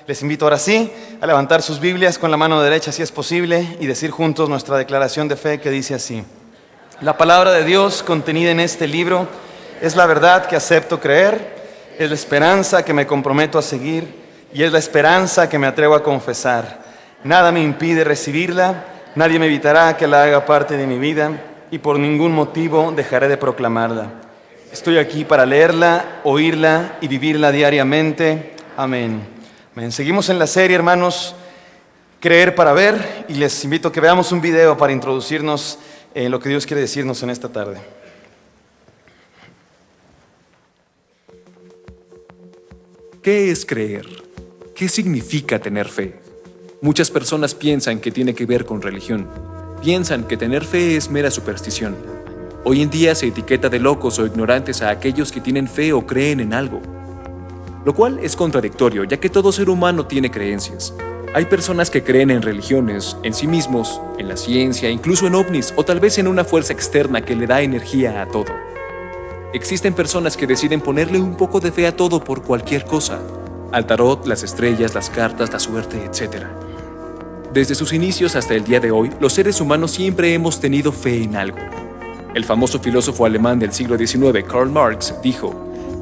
Les invito ahora sí a levantar sus Biblias con la mano derecha si es posible y decir juntos nuestra declaración de fe que dice así: la palabra de Dios contenida en este libro es la verdad que acepto creer, es la esperanza que me comprometo a seguir y es la esperanza que me atrevo a confesar. Nada me impide recibirla, nadie me evitará que la haga parte de mi vida y por ningún motivo dejaré de proclamarla. Estoy aquí para leerla, oírla y vivirla diariamente. Amén. Amén. Seguimos en la serie, hermanos, Creer para Ver, y les invito a que veamos un video para introducirnos en lo que Dios quiere decirnos en esta tarde. ¿Qué es creer? ¿Qué significa tener fe? Muchas personas piensan que tiene que ver con religión. Piensan que tener fe es mera superstición. Hoy en día se etiqueta de locos o ignorantes a aquellos que tienen fe o creen en algo, lo cual es contradictorio, ya que todo ser humano tiene creencias. Hay personas que creen en religiones, en sí mismos, en la ciencia, incluso en ovnis o tal vez en una fuerza externa que le da energía a todo. Existen personas que deciden ponerle un poco de fe a todo por cualquier cosa: al tarot, las estrellas, las cartas, la suerte, etc. Desde sus inicios hasta el día de hoy, los seres humanos siempre hemos tenido fe en algo. El famoso filósofo alemán del siglo XIX, Karl Marx, dijo: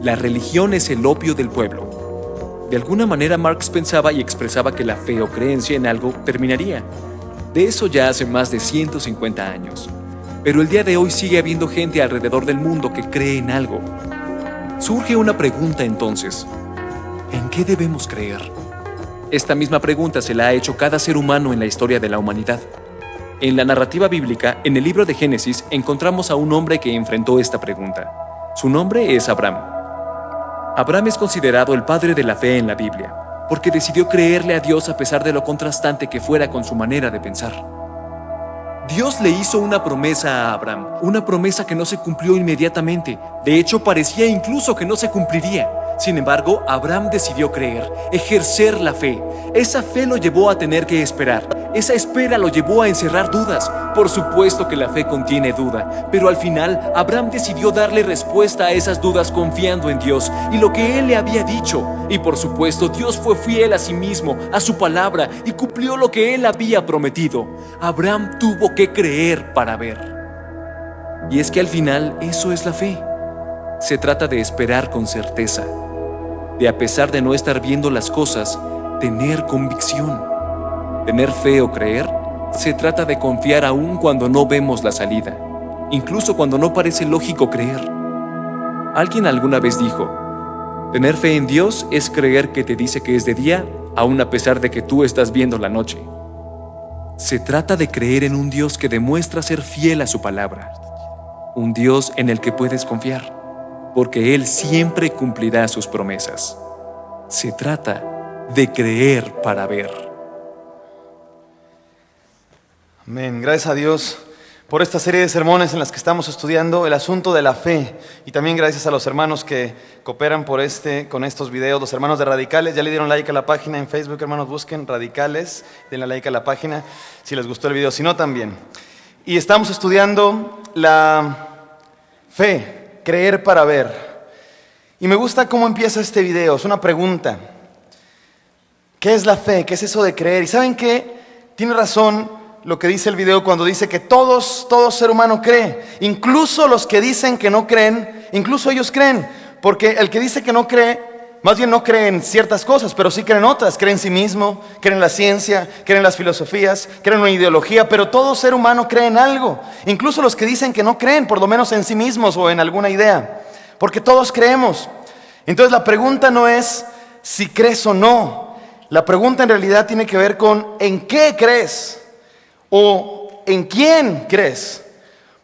la religión es el opio del pueblo. De alguna manera Marx pensaba y expresaba que la fe o creencia en algo terminaría. De eso ya hace más de 150 años. Pero el día de hoy sigue habiendo gente alrededor del mundo que cree en algo. Surge una pregunta entonces: ¿en qué debemos creer? Esta misma pregunta se la ha hecho cada ser humano en la historia de la humanidad. En la narrativa bíblica, en el libro de Génesis, encontramos a un hombre que enfrentó esta pregunta. Su nombre es Abraham. Abraham es considerado el padre de la fe en la Biblia, porque decidió creerle a Dios a pesar de lo contrastante que fuera con su manera de pensar. Dios le hizo una promesa a Abraham, una promesa que no se cumplió inmediatamente. De hecho, parecía incluso que no se cumpliría. Sin embargo, Abraham decidió creer, ejercer la fe. Esa fe lo llevó a tener que esperar. Esa espera lo llevó a encerrar dudas. Por supuesto que la fe contiene duda, pero al final, Abraham decidió darle respuesta a esas dudas confiando en Dios y lo que Él le había dicho. Y por supuesto, Dios fue fiel a sí mismo, a su palabra, y cumplió lo que Él había prometido. Abraham tuvo que creer para ver. Y es que al final, eso es la fe. Se trata de esperar con certeza, de a pesar de no estar viendo las cosas, tener convicción. Tener fe o creer se trata de confiar aún cuando no vemos la salida, incluso cuando no parece lógico creer. Alguien alguna vez dijo: tener fe en Dios es creer que te dice que es de día, aún a pesar de que tú estás viendo la noche. Se trata de creer en un Dios que demuestra ser fiel a su palabra, un Dios en el que puedes confiar, porque Él siempre cumplirá sus promesas. Se trata de creer para ver. Amén. Gracias a Dios por esta serie de sermones en las que estamos estudiando el asunto de la fe, y también gracias a los hermanos que cooperan con estos videos, los hermanos de Radicales. Ya le dieron like a la página en Facebook, hermanos, busquen Radicales, denle like a la página si les gustó el video, si no también. Y estamos estudiando la fe, creer para ver. Y me gusta cómo empieza este video, es una pregunta. ¿Qué es la fe? ¿Qué es eso de creer? Y ¿saben qué? Tiene razón lo que dice el video cuando dice que todo ser humano cree, incluso los que dicen que no creen, incluso ellos creen, porque el que dice que no cree, más bien no cree en ciertas cosas, pero sí cree en otras, cree en sí mismo, cree en la ciencia, cree en las filosofías, cree en una ideología, pero todo ser humano cree en algo, incluso los que dicen que no creen, por lo menos en sí mismos o en alguna idea, porque todos creemos. Entonces la pregunta no es si crees o no, la pregunta en realidad tiene que ver con ¿en qué crees? ¿O en quién crees?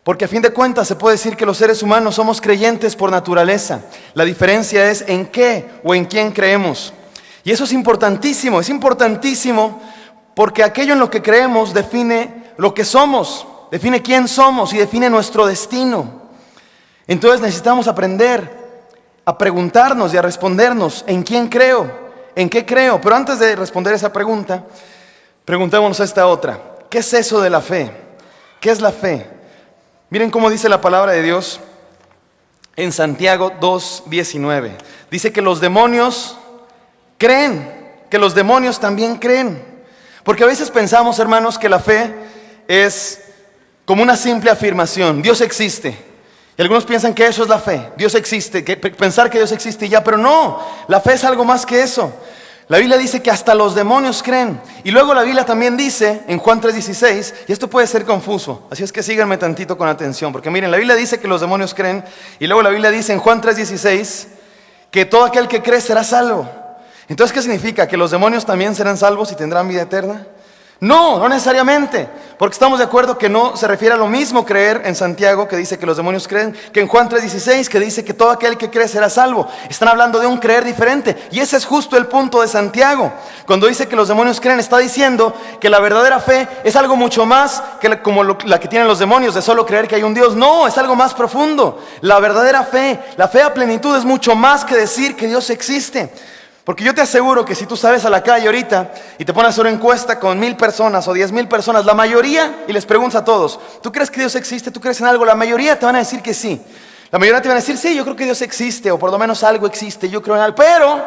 Porque a fin de cuentas se puede decir que los seres humanos somos creyentes por naturaleza. La diferencia es en qué o en quién creemos. Y eso es importantísimo porque aquello en lo que creemos define lo que somos, define quién somos y define nuestro destino. Entonces necesitamos aprender a preguntarnos y a respondernos: ¿en quién creo? ¿En qué creo? Pero antes de responder esa pregunta, preguntémonos esta otra: ¿qué es eso de la fe? ¿Qué es la fe? Miren cómo dice la palabra de Dios en Santiago 2:19. Dice que los demonios creen que los demonios también creen. Porque a veces pensamos, hermanos, que la fe es como una simple afirmación: Dios existe. Y algunos piensan que eso es la fe, Dios existe, pensar que Dios existe y ya, pero no, la fe es algo más que eso. La Biblia dice que hasta los demonios creen. Y luego la Biblia también dice en Juan 3:16, y esto puede ser confuso, así es que síganme tantito con atención, porque miren, la Biblia dice que los demonios creen, y luego la Biblia dice en Juan 3:16 que todo aquel que cree será salvo. Entonces, ¿qué significa? ¿Que los demonios también serán salvos y tendrán vida eterna? No, no necesariamente, porque estamos de acuerdo que no se refiere a lo mismo creer en Santiago, que dice que los demonios creen, que en Juan 3:16, que dice que todo aquel que cree será salvo. Están hablando de un creer diferente, y ese es justo el punto de Santiago. Cuando dice que los demonios creen, está diciendo que la verdadera fe es algo mucho más que la que tienen los demonios, de solo creer que hay un Dios. No, es algo más profundo. La verdadera fe, la fe a plenitud, es mucho más que decir que Dios existe. Porque yo te aseguro que si tú sales a la calle ahorita y te pones a hacer una encuesta con 1000 personas o 10,000 personas, la mayoría, y les preguntas a todos: ¿tú crees que Dios existe? ¿Tú crees en algo? La mayoría te van a decir que sí. La mayoría te van a decir: sí, yo creo que Dios existe, o por lo menos algo existe, yo creo en algo. Pero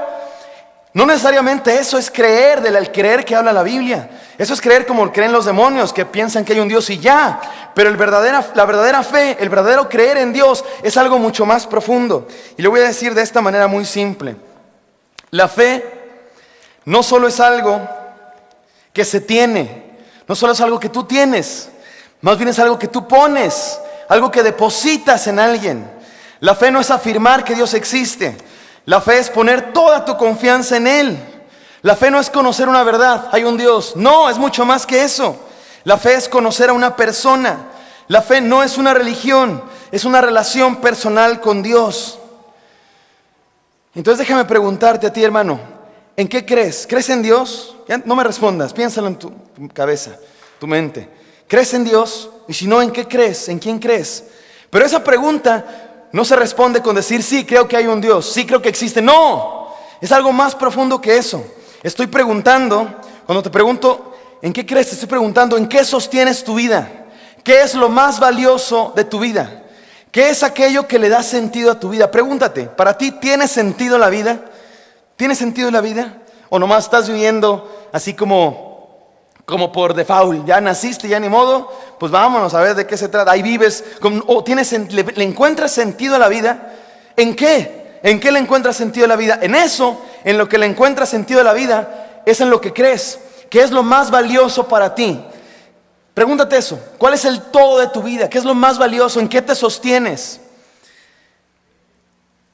no necesariamente eso es creer, el creer que habla la Biblia. Eso es creer como creen los demonios, que piensan que hay un Dios y ya. Pero la verdadera fe, el verdadero creer en Dios es algo mucho más profundo. Y lo voy a decir de esta manera muy simple. La fe no solo es algo que se tiene, no solo es algo que tú tienes, más bien es algo que tú pones, algo que depositas en alguien. La fe no es afirmar que Dios existe, la fe es poner toda tu confianza en Él. La fe no es conocer una verdad, hay un Dios, no, es mucho más que eso. La fe es conocer a una persona. La fe no es una religión, es una relación personal con Dios. Entonces déjame preguntarte a ti, hermano, ¿en qué crees? ¿Crees en Dios? Ya no me respondas, piénsalo en tu cabeza, tu mente. ¿Crees en Dios? Y si no, ¿en qué crees? ¿En quién crees? Pero esa pregunta no se responde con decir: sí, creo que hay un Dios, sí, creo que existe. No, es algo más profundo que eso. Estoy preguntando, cuando te pregunto ¿en qué crees? Te estoy preguntando: ¿en qué sostienes tu vida? ¿Qué es lo más valioso de tu vida? ¿Qué es aquello que le da sentido a tu vida? Pregúntate, ¿para ti tiene sentido la vida? ¿Tiene sentido la vida? ¿O nomás estás viviendo así como por default? Ya naciste, ya ni modo, pues vámonos a ver de qué se trata. Ahí vives, o le encuentras sentido a la vida. ¿En qué? ¿En qué le encuentras sentido a la vida? En eso, en lo que le encuentras sentido a la vida, es en lo que crees. ¿Qué es lo más valioso para ti? Pregúntate eso. ¿Cuál es el todo de tu vida? ¿Qué es lo más valioso? ¿En qué te sostienes?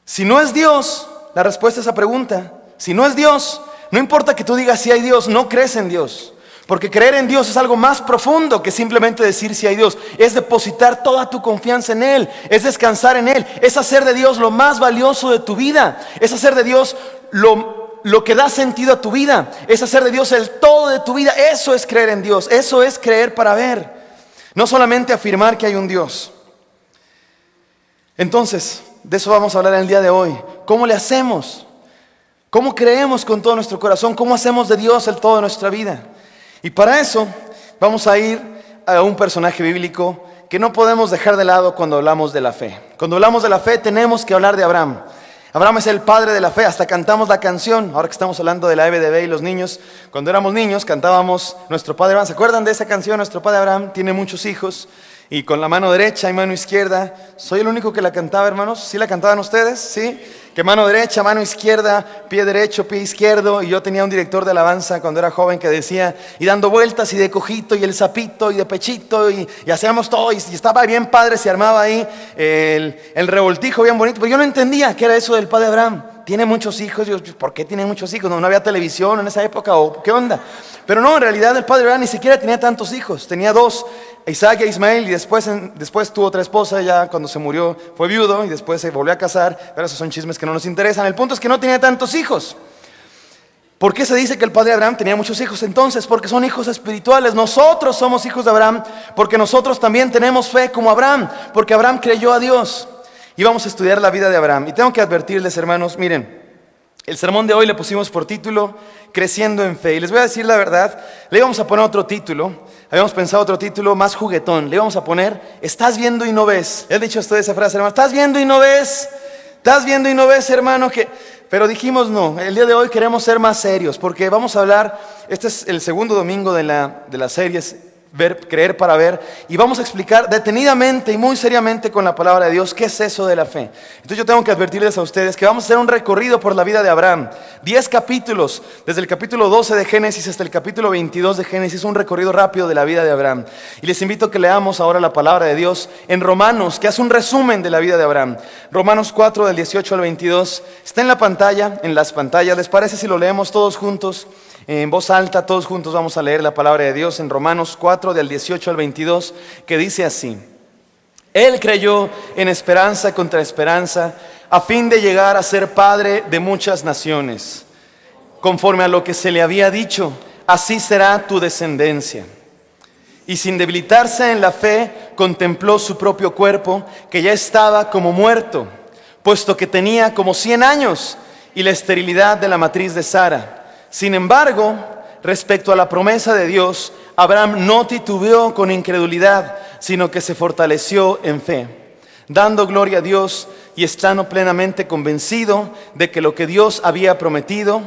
Si no es Dios, la respuesta a esa pregunta, si no es Dios, no importa que tú digas si hay Dios, no crees en Dios. Porque creer en Dios es algo más profundo que simplemente decir si hay Dios. Es depositar toda tu confianza en Él, es descansar en Él, es hacer de Dios lo más valioso de tu vida, es hacer de Dios lo que da sentido a tu vida, es hacer de Dios el todo de tu vida. Eso es creer en Dios, eso es creer para ver, no solamente afirmar que hay un Dios. Entonces, de eso vamos a hablar en el día de hoy. ¿Cómo le hacemos? ¿Cómo creemos con todo nuestro corazón? ¿Cómo hacemos de Dios el todo de nuestra vida? Y para eso vamos a ir a un personaje bíblico que no podemos dejar de lado cuando hablamos de la fe. Cuando hablamos de la fe tenemos que hablar de Abraham. Abraham es el padre de la fe, hasta cantamos la canción, ahora que estamos hablando de la EBDB y los niños. Cuando éramos niños cantábamos Nuestro Padre Abraham. ¿Se acuerdan de esa canción? Nuestro Padre Abraham tiene muchos hijos y con la mano derecha y mano izquierda. ¿Soy el único que la cantaba, hermanos? ¿Sí la cantaban ustedes? ¿Sí? Que mano derecha, mano izquierda, pie derecho, pie izquierdo. Y yo tenía un director de alabanza cuando era joven que decía: y dando vueltas y de cojito y el sapito y de pechito y hacíamos todo y estaba bien padre, se armaba ahí el revoltijo bien bonito. Pero yo no entendía qué era eso del padre Abraham. Tiene muchos hijos. Yo, ¿por qué tiene muchos hijos? ¿No había televisión en esa época o qué onda? Pero no, en realidad el padre Abraham ni siquiera tenía tantos hijos. Tenía 2, Isaac e Ismael, y después tuvo otra esposa. Ya cuando se murió fue viudo y después se volvió a casar. Pero esos son chismes que no nos interesan. El punto es que no tenía tantos hijos. ¿Por qué se dice que el padre Abraham tenía muchos hijos entonces? Porque son hijos espirituales. Nosotros somos hijos de Abraham porque nosotros también tenemos fe como Abraham, porque Abraham creyó a Dios. Y vamos a estudiar la vida de Abraham. Y tengo que advertirles, hermanos, miren, el sermón de hoy le pusimos por título Creciendo en Fe. Y les voy a decir la verdad, le íbamos a poner otro título. Habíamos pensado otro título más juguetón. Le íbamos a poner Estás viendo y no ves. ¿Le han dicho a ustedes esa frase, hermano? Estás viendo y no ves. Estás viendo y no ves, hermano, pero dijimos no, el día de hoy queremos ser más serios, porque vamos a hablar, este es el segundo domingo de la serie, Creer para ver, y vamos a explicar detenidamente y muy seriamente con la palabra de Dios qué es eso de la fe. Entonces yo tengo que advertirles a ustedes que vamos a hacer un recorrido por la vida de Abraham, 10 capítulos, desde el capítulo 12 de Génesis hasta el capítulo 22 de Génesis, un recorrido rápido de la vida de Abraham. Y les invito a que leamos ahora la palabra de Dios en Romanos, que hace un resumen de la vida de Abraham. Romanos 4 del 18 al 22, está en la pantalla, en las pantallas. ¿Les parece si lo leemos todos juntos? En voz alta, todos juntos vamos a leer la palabra de Dios en Romanos 4 del 18 al 22, que dice así: Él creyó en esperanza contra esperanza, a fin de llegar a ser padre de muchas naciones. Conforme a lo que se le había dicho, así será tu descendencia. Y sin debilitarse en la fe, contempló su propio cuerpo, que ya estaba como muerto, puesto que tenía como 100 años, y la esterilidad de la matriz de Sara. Sin embargo, respecto a la promesa de Dios, Abraham no titubeó con incredulidad, sino que se fortaleció en fe, dando gloria a Dios y estando plenamente convencido de que lo que Dios había prometido,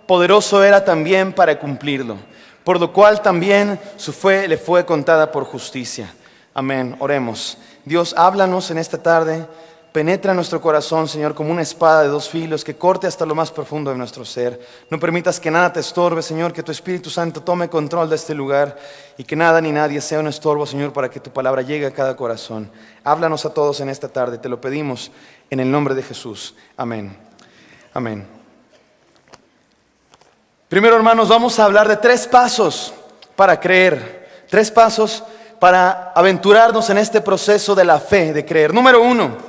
poderoso era también para cumplirlo, por lo cual también su fe le fue contada por justicia. Amén. Oremos. Dios, háblanos en esta tarde. Penetra nuestro corazón, Señor, como una espada de dos filos que corte hasta lo más profundo de nuestro ser. No permitas que nada te estorbe, Señor, que tu Espíritu Santo tome control de este lugar y que nada ni nadie sea un estorbo, Señor, para que tu palabra llegue a cada corazón. Háblanos a todos en esta tarde, te lo pedimos en el nombre de Jesús. Amén. Amén. Primero, hermanos, vamos a hablar de 3 pasos para creer. 3 pasos para aventurarnos en este proceso de la fe, de creer. Número 1.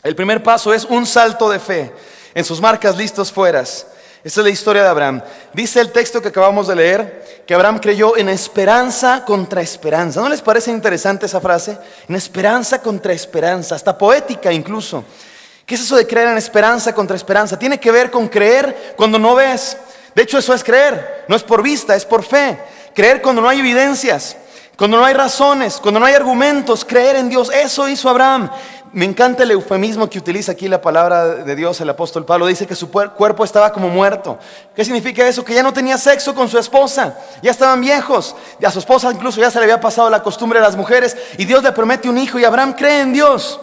El primer paso es un salto de fe. En sus marcas, listos, fueras. Esta es la historia de Abraham. Dice el texto que acabamos de leer que Abraham creyó en esperanza contra esperanza. ¿No les parece interesante esa frase? En esperanza contra esperanza, hasta poética incluso. ¿Qué es eso de creer en esperanza contra esperanza? Tiene que ver con creer cuando no ves. De hecho, eso es creer. No es por vista, es por fe. Creer cuando no hay evidencias, cuando no hay razones, cuando no hay argumentos. Creer en Dios. Eso hizo Abraham. Me encanta el eufemismo que utiliza aquí la palabra de Dios, el apóstol Pablo. Dice que su cuerpo estaba como muerto. ¿Qué significa eso? Que ya no tenía sexo con su esposa. Ya estaban viejos. Y a su esposa incluso ya se le había pasado la costumbre de las mujeres. Y Dios le promete un hijo y Abraham cree en Dios.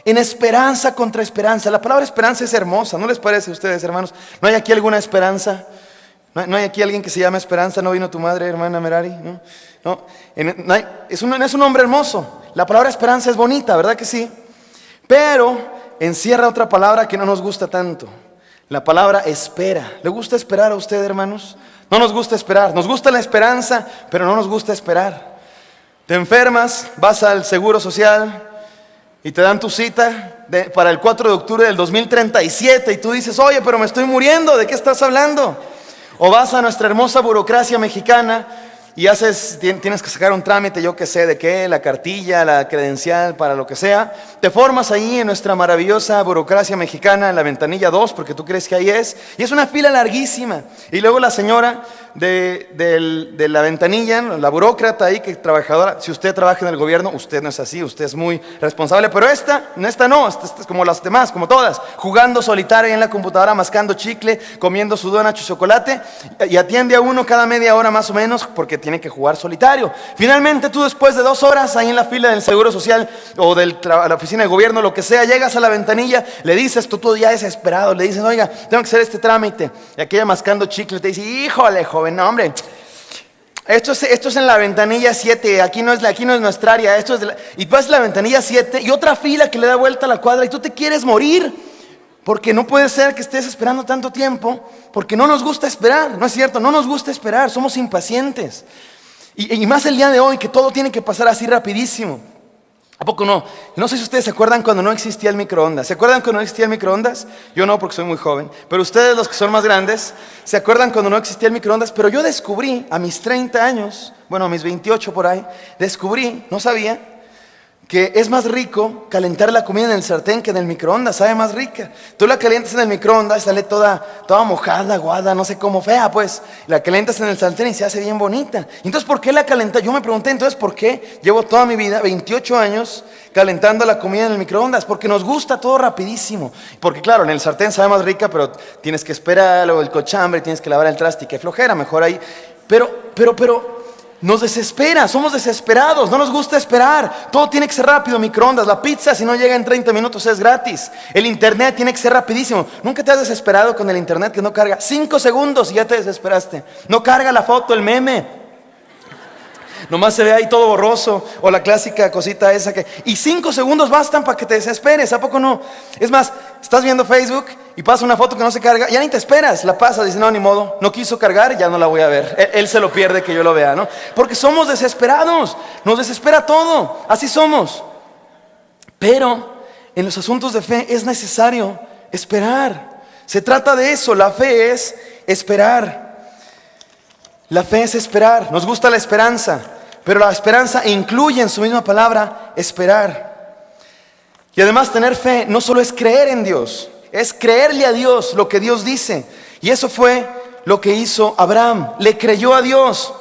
En esperanza contra esperanza. La palabra esperanza es hermosa. ¿No les parece a ustedes, hermanos? ¿No hay aquí alguna esperanza? ¿No hay aquí alguien que se llama Esperanza? ¿No vino tu madre, hermana Merari? ¿No? Es un nombre hermoso. La palabra esperanza es bonita, ¿verdad que sí? Pero encierra otra palabra que no nos gusta tanto. La palabra espera. ¿Le gusta esperar a usted, hermanos? No nos gusta esperar. Nos gusta la esperanza, pero no nos gusta esperar. Te enfermas, vas al Seguro Social y te dan tu cita para el 4 de octubre del 2037 y tú dices, oye, pero me estoy muriendo, ¿de qué estás hablando? O vas a nuestra hermosa burocracia mexicana y tienes que sacar un trámite, yo qué sé de qué, la cartilla, la credencial, para lo que sea. Te formas ahí en nuestra maravillosa burocracia mexicana, en la ventanilla 2, porque tú crees que ahí es. Y es una fila larguísima. Y luego la señora de la ventanilla, la burócrata ahí, que trabajadora, si usted trabaja en el gobierno, usted no es así, usted es muy responsable. Pero esta no, esta es como las demás, como todas, jugando solitario en la computadora, mascando chicle, comiendo su donut y chocolate, y atiende a uno cada media hora más o menos, porque tiene que jugar solitario. Finalmente tú, después de 2 horas ahí en la fila del Seguro Social o de la oficina de gobierno, lo que sea, llegas a la ventanilla, le dices, tú ya desesperado, le dices, oiga, tengo que hacer este trámite, y aquella mascando chicle te dice, híjole, joven, no, hombre, esto es en la ventanilla 7, aquí no es nuestra área, y vas a la ventanilla 7 y otra fila que le da vuelta a la cuadra y tú te quieres morir, porque no puede ser que estés esperando tanto tiempo, porque no nos gusta esperar, ¿no es cierto? No nos gusta esperar, somos impacientes. Y más el día de hoy, que todo tiene que pasar así rapidísimo. ¿A poco no? No sé si ustedes se acuerdan cuando no existía el microondas. ¿Se acuerdan cuando no existía el microondas? Yo no, porque soy muy joven. Pero ustedes, los que son más grandes, ¿se acuerdan cuando no existía el microondas? Pero yo descubrí a mis 30 años, bueno, a mis 28 por ahí, no sabía, que es más rico calentar la comida en el sartén que en el microondas, sabe más rica. Tú la calientas en el microondas, sale toda mojada, aguada, no sé cómo, fea pues. La calientas en el sartén y se hace bien bonita. Entonces, ¿por qué la calentas? Yo me pregunté, entonces, ¿por qué llevo toda mi vida, 28 años, calentando la comida en el microondas? Porque nos gusta todo rapidísimo. Porque claro, en el sartén sabe más rica, pero tienes que esperar, luego el cochambre, tienes que lavar el traste, y qué flojera, mejor ahí. Pero nos desespera, somos desesperados, no nos gusta esperar. Todo tiene que ser rápido, microondas. La pizza, si no llega en 30 minutos, es gratis. El internet tiene que ser rapidísimo. ¿Nunca te has desesperado con el internet que no carga? 5 segundos y ya te desesperaste. No carga la foto, el meme. Nomás se ve ahí todo borroso. O la clásica cosita esa que... Y 5 segundos bastan para que te desesperes, ¿a poco no? Es más, estás viendo Facebook y pasa una foto que no se carga, ya ni te esperas, la pasas, dices, no, ni modo, no quiso cargar, ya no la voy a ver. Él se lo pierde que yo lo vea, ¿no? Porque somos desesperados, nos desespera todo, así somos. Pero en los asuntos de fe es necesario esperar. Se trata de eso, la fe es esperar. La fe es esperar, nos gusta la esperanza, pero la esperanza incluye en su misma palabra esperar. Y además tener fe no solo es creer en Dios, es creerle a Dios lo que Dios dice. Y eso fue lo que hizo Abraham, le creyó a Dios.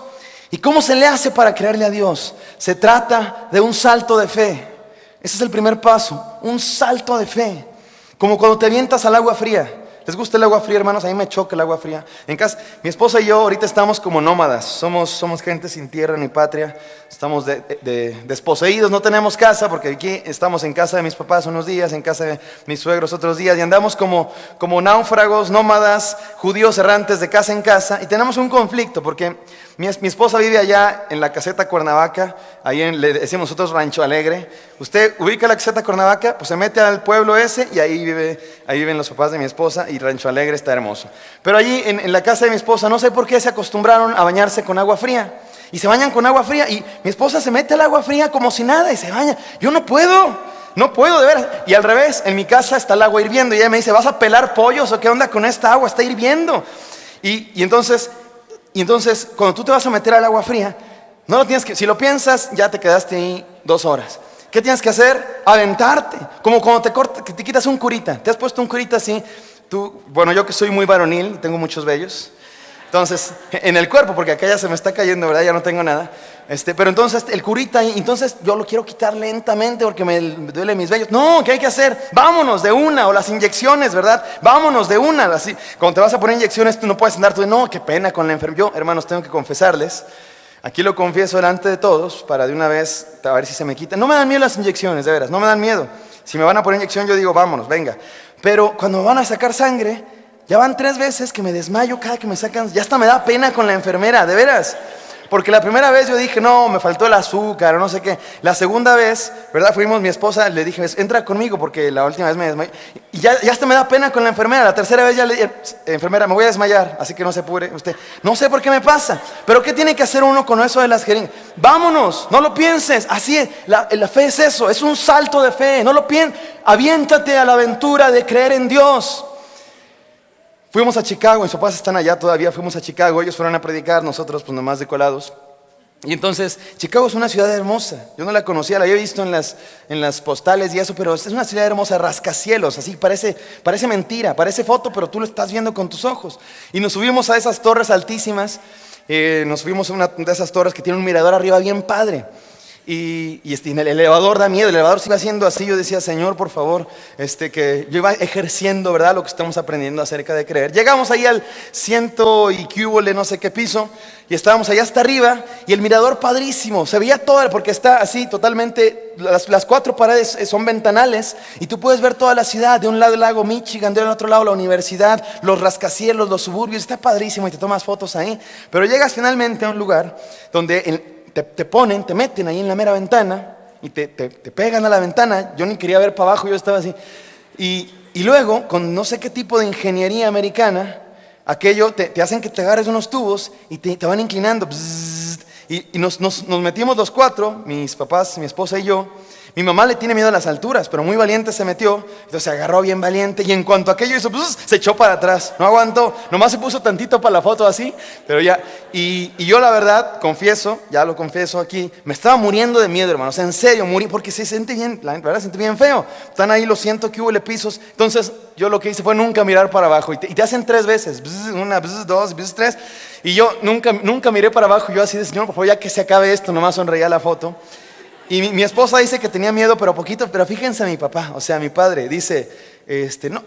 ¿Y cómo se le hace para creerle a Dios? Se trata de un salto de fe. Ese es el primer paso, un salto de fe. Como cuando te avientas al agua fría. ¿Les gusta el agua fría, hermanos? A mí me choca el agua fría. En casa, mi esposa y yo ahorita estamos como nómadas. Somos gente sin tierra ni patria. Estamos desposeídos, no tenemos casa, porque aquí estamos en casa de mis papás unos días, en casa de mis suegros otros días, y andamos como náufragos, nómadas, judíos errantes de casa en casa, y tenemos un conflicto, porque mi esposa vive allá en la caseta Cuernavaca, ahí le decimos nosotros Rancho Alegre. Usted ubica la caseta Cuernavaca, pues se mete al pueblo ese, y ahí viven los papás de mi esposa, y Rancho Alegre está hermoso. Pero allí en la casa de mi esposa, no sé por qué se acostumbraron a bañarse con agua fría. Y se bañan con agua fría, y mi esposa se mete al agua fría como si nada y se baña. Yo no puedo de veras. Y al revés, en mi casa está el agua hirviendo y ella me dice, ¿vas a pelar pollos o qué onda con esta agua? Está hirviendo. Y entonces cuando tú te vas a meter al agua fría, no lo tienes que, si lo piensas, ya te quedaste ahí 2 horas. ¿Qué tienes que hacer? Aventarte. Como cuando te quitas un curita. ¿Te has puesto un curita así? Bueno, yo que soy muy varonil, tengo muchos vellos. Entonces, en el cuerpo, porque acá ya se me está cayendo, ¿verdad? Ya no tengo nada. Pero entonces, el curita, entonces yo lo quiero quitar lentamente porque me duele mis vellos. No, ¿qué hay que hacer? Vámonos de una, o las inyecciones, ¿verdad? Vámonos de una. Así, cuando te vas a poner inyecciones, tú no puedes andar, no, qué pena con la enfermedad. Yo, hermanos, tengo que confesarles, aquí lo confieso delante de todos, para de una vez, a ver si se me quita. No me dan miedo las inyecciones, de veras, no me dan miedo. Si me van a poner inyección, yo digo, vámonos, venga. Pero cuando me van a sacar sangre, ya van 3 veces que me desmayo cada que me sacan. Ya hasta me da pena con la enfermera, de veras. Porque la primera vez yo dije, no, me faltó el azúcar o no sé qué. La segunda vez, ¿verdad? Fuimos, mi esposa, le dije, entra conmigo porque la última vez me desmayé. Y ya hasta me da pena con la enfermera. La tercera vez ya le dije, enfermera, me voy a desmayar, así que no se apure usted. No sé por qué me pasa, pero ¿qué tiene que hacer uno con eso de las jeringas? Vámonos, no lo pienses. Así es, la fe es eso, es un salto de fe. No lo pienses, aviéntate a la aventura de creer en Dios. Fuimos a Chicago, mis papás están allá todavía, fuimos a Chicago, ellos fueron a predicar, nosotros pues nomás de colados. Y entonces, Chicago es una ciudad hermosa, yo no la conocía, la había visto en las postales y eso, pero es una ciudad hermosa, rascacielos, así parece mentira, parece foto, pero tú lo estás viendo con tus ojos. Y nos subimos a esas torres altísimas, nos subimos a una de esas torres que tiene un mirador arriba bien padre. Y en el elevador da miedo, el elevador se iba haciendo así, yo decía, Señor, por favor, que yo iba ejerciendo, ¿verdad?, lo que estamos aprendiendo acerca de creer. Llegamos ahí al 100 y cúbole, no sé qué piso, y estábamos allá hasta arriba, y el mirador padrísimo, se veía todo, porque está así totalmente, las 4 paredes son ventanales, y tú puedes ver toda la ciudad, de un lado el lago Michigan, del otro lado la universidad, los rascacielos, los suburbios, está padrísimo, y te tomas fotos ahí, pero llegas finalmente a un lugar donde te meten ahí en la mera ventana y te pegan a la ventana. Yo ni quería ver para abajo, yo estaba así. Y luego, con no sé qué tipo de ingeniería americana, aquello te hacen que te agarres unos tubos y te van inclinando. Y nos metimos los 4, mis papás, mi esposa y yo. Mi mamá le tiene miedo a las alturas, pero muy valiente se metió, entonces se agarró bien valiente y en cuanto aquello hizo, pues, se echó para atrás, no aguantó, nomás se puso tantito para la foto así, pero ya, y yo la verdad, confieso, ya lo confieso aquí, me estaba muriendo de miedo, hermanos, en serio, morí, porque se siente bien, la verdad se siente bien feo, están ahí los 100 que hubo pisos, entonces yo lo que hice fue nunca mirar para abajo, y te hacen 3 veces, una, dos, 3, y yo nunca miré para abajo, yo así de, Señor, por favor, ya que se acabe esto, nomás sonreía la foto. Y mi esposa dice que tenía miedo, pero poquito, pero fíjense mi papá, o sea, mi padre, dice, no,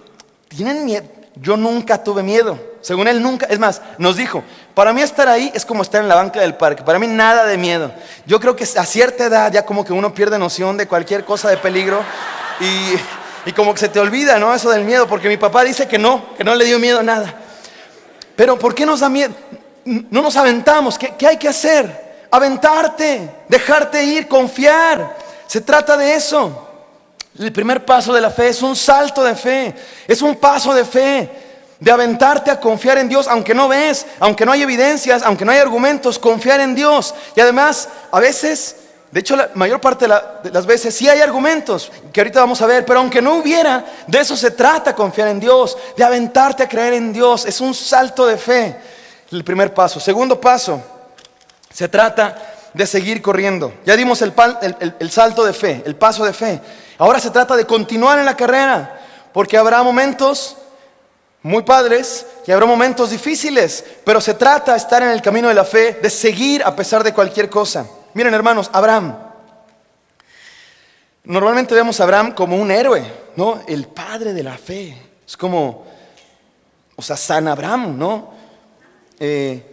¿tienen miedo? Yo nunca tuve miedo, según él nunca, es más, nos dijo, para mí estar ahí es como estar en la banca del parque, para mí nada de miedo. Yo creo que a cierta edad ya como que uno pierde noción de cualquier cosa de peligro y como que se te olvida, ¿no? Eso del miedo, porque mi papá dice que no le dio miedo a nada. Pero ¿por qué nos da miedo? No nos aventamos, ¿qué hay que hacer? Aventarte, dejarte ir, confiar. Se trata de eso. El primer paso de la fe es un salto de fe. Es un paso de fe, de aventarte a confiar en Dios, aunque no ves, aunque no hay evidencias, aunque no hay argumentos, confiar en Dios. Y además, a veces, de hecho la mayor parte de las veces sí hay argumentos, que ahorita vamos a ver, pero aunque no hubiera, de eso se trata, confiar en Dios, de aventarte a creer en Dios. Es un salto de fe, el primer paso. Segundo paso, se trata de seguir corriendo. Ya dimos el salto de fe, el paso de fe. Ahora se trata de continuar en la carrera, porque habrá momentos muy padres y habrá momentos difíciles, pero se trata de estar en el camino de la fe, de seguir a pesar de cualquier cosa. Miren, hermanos, Abraham. Normalmente vemos a Abraham como un héroe, ¿no? El padre de la fe. Es como, o sea, San Abraham, ¿no?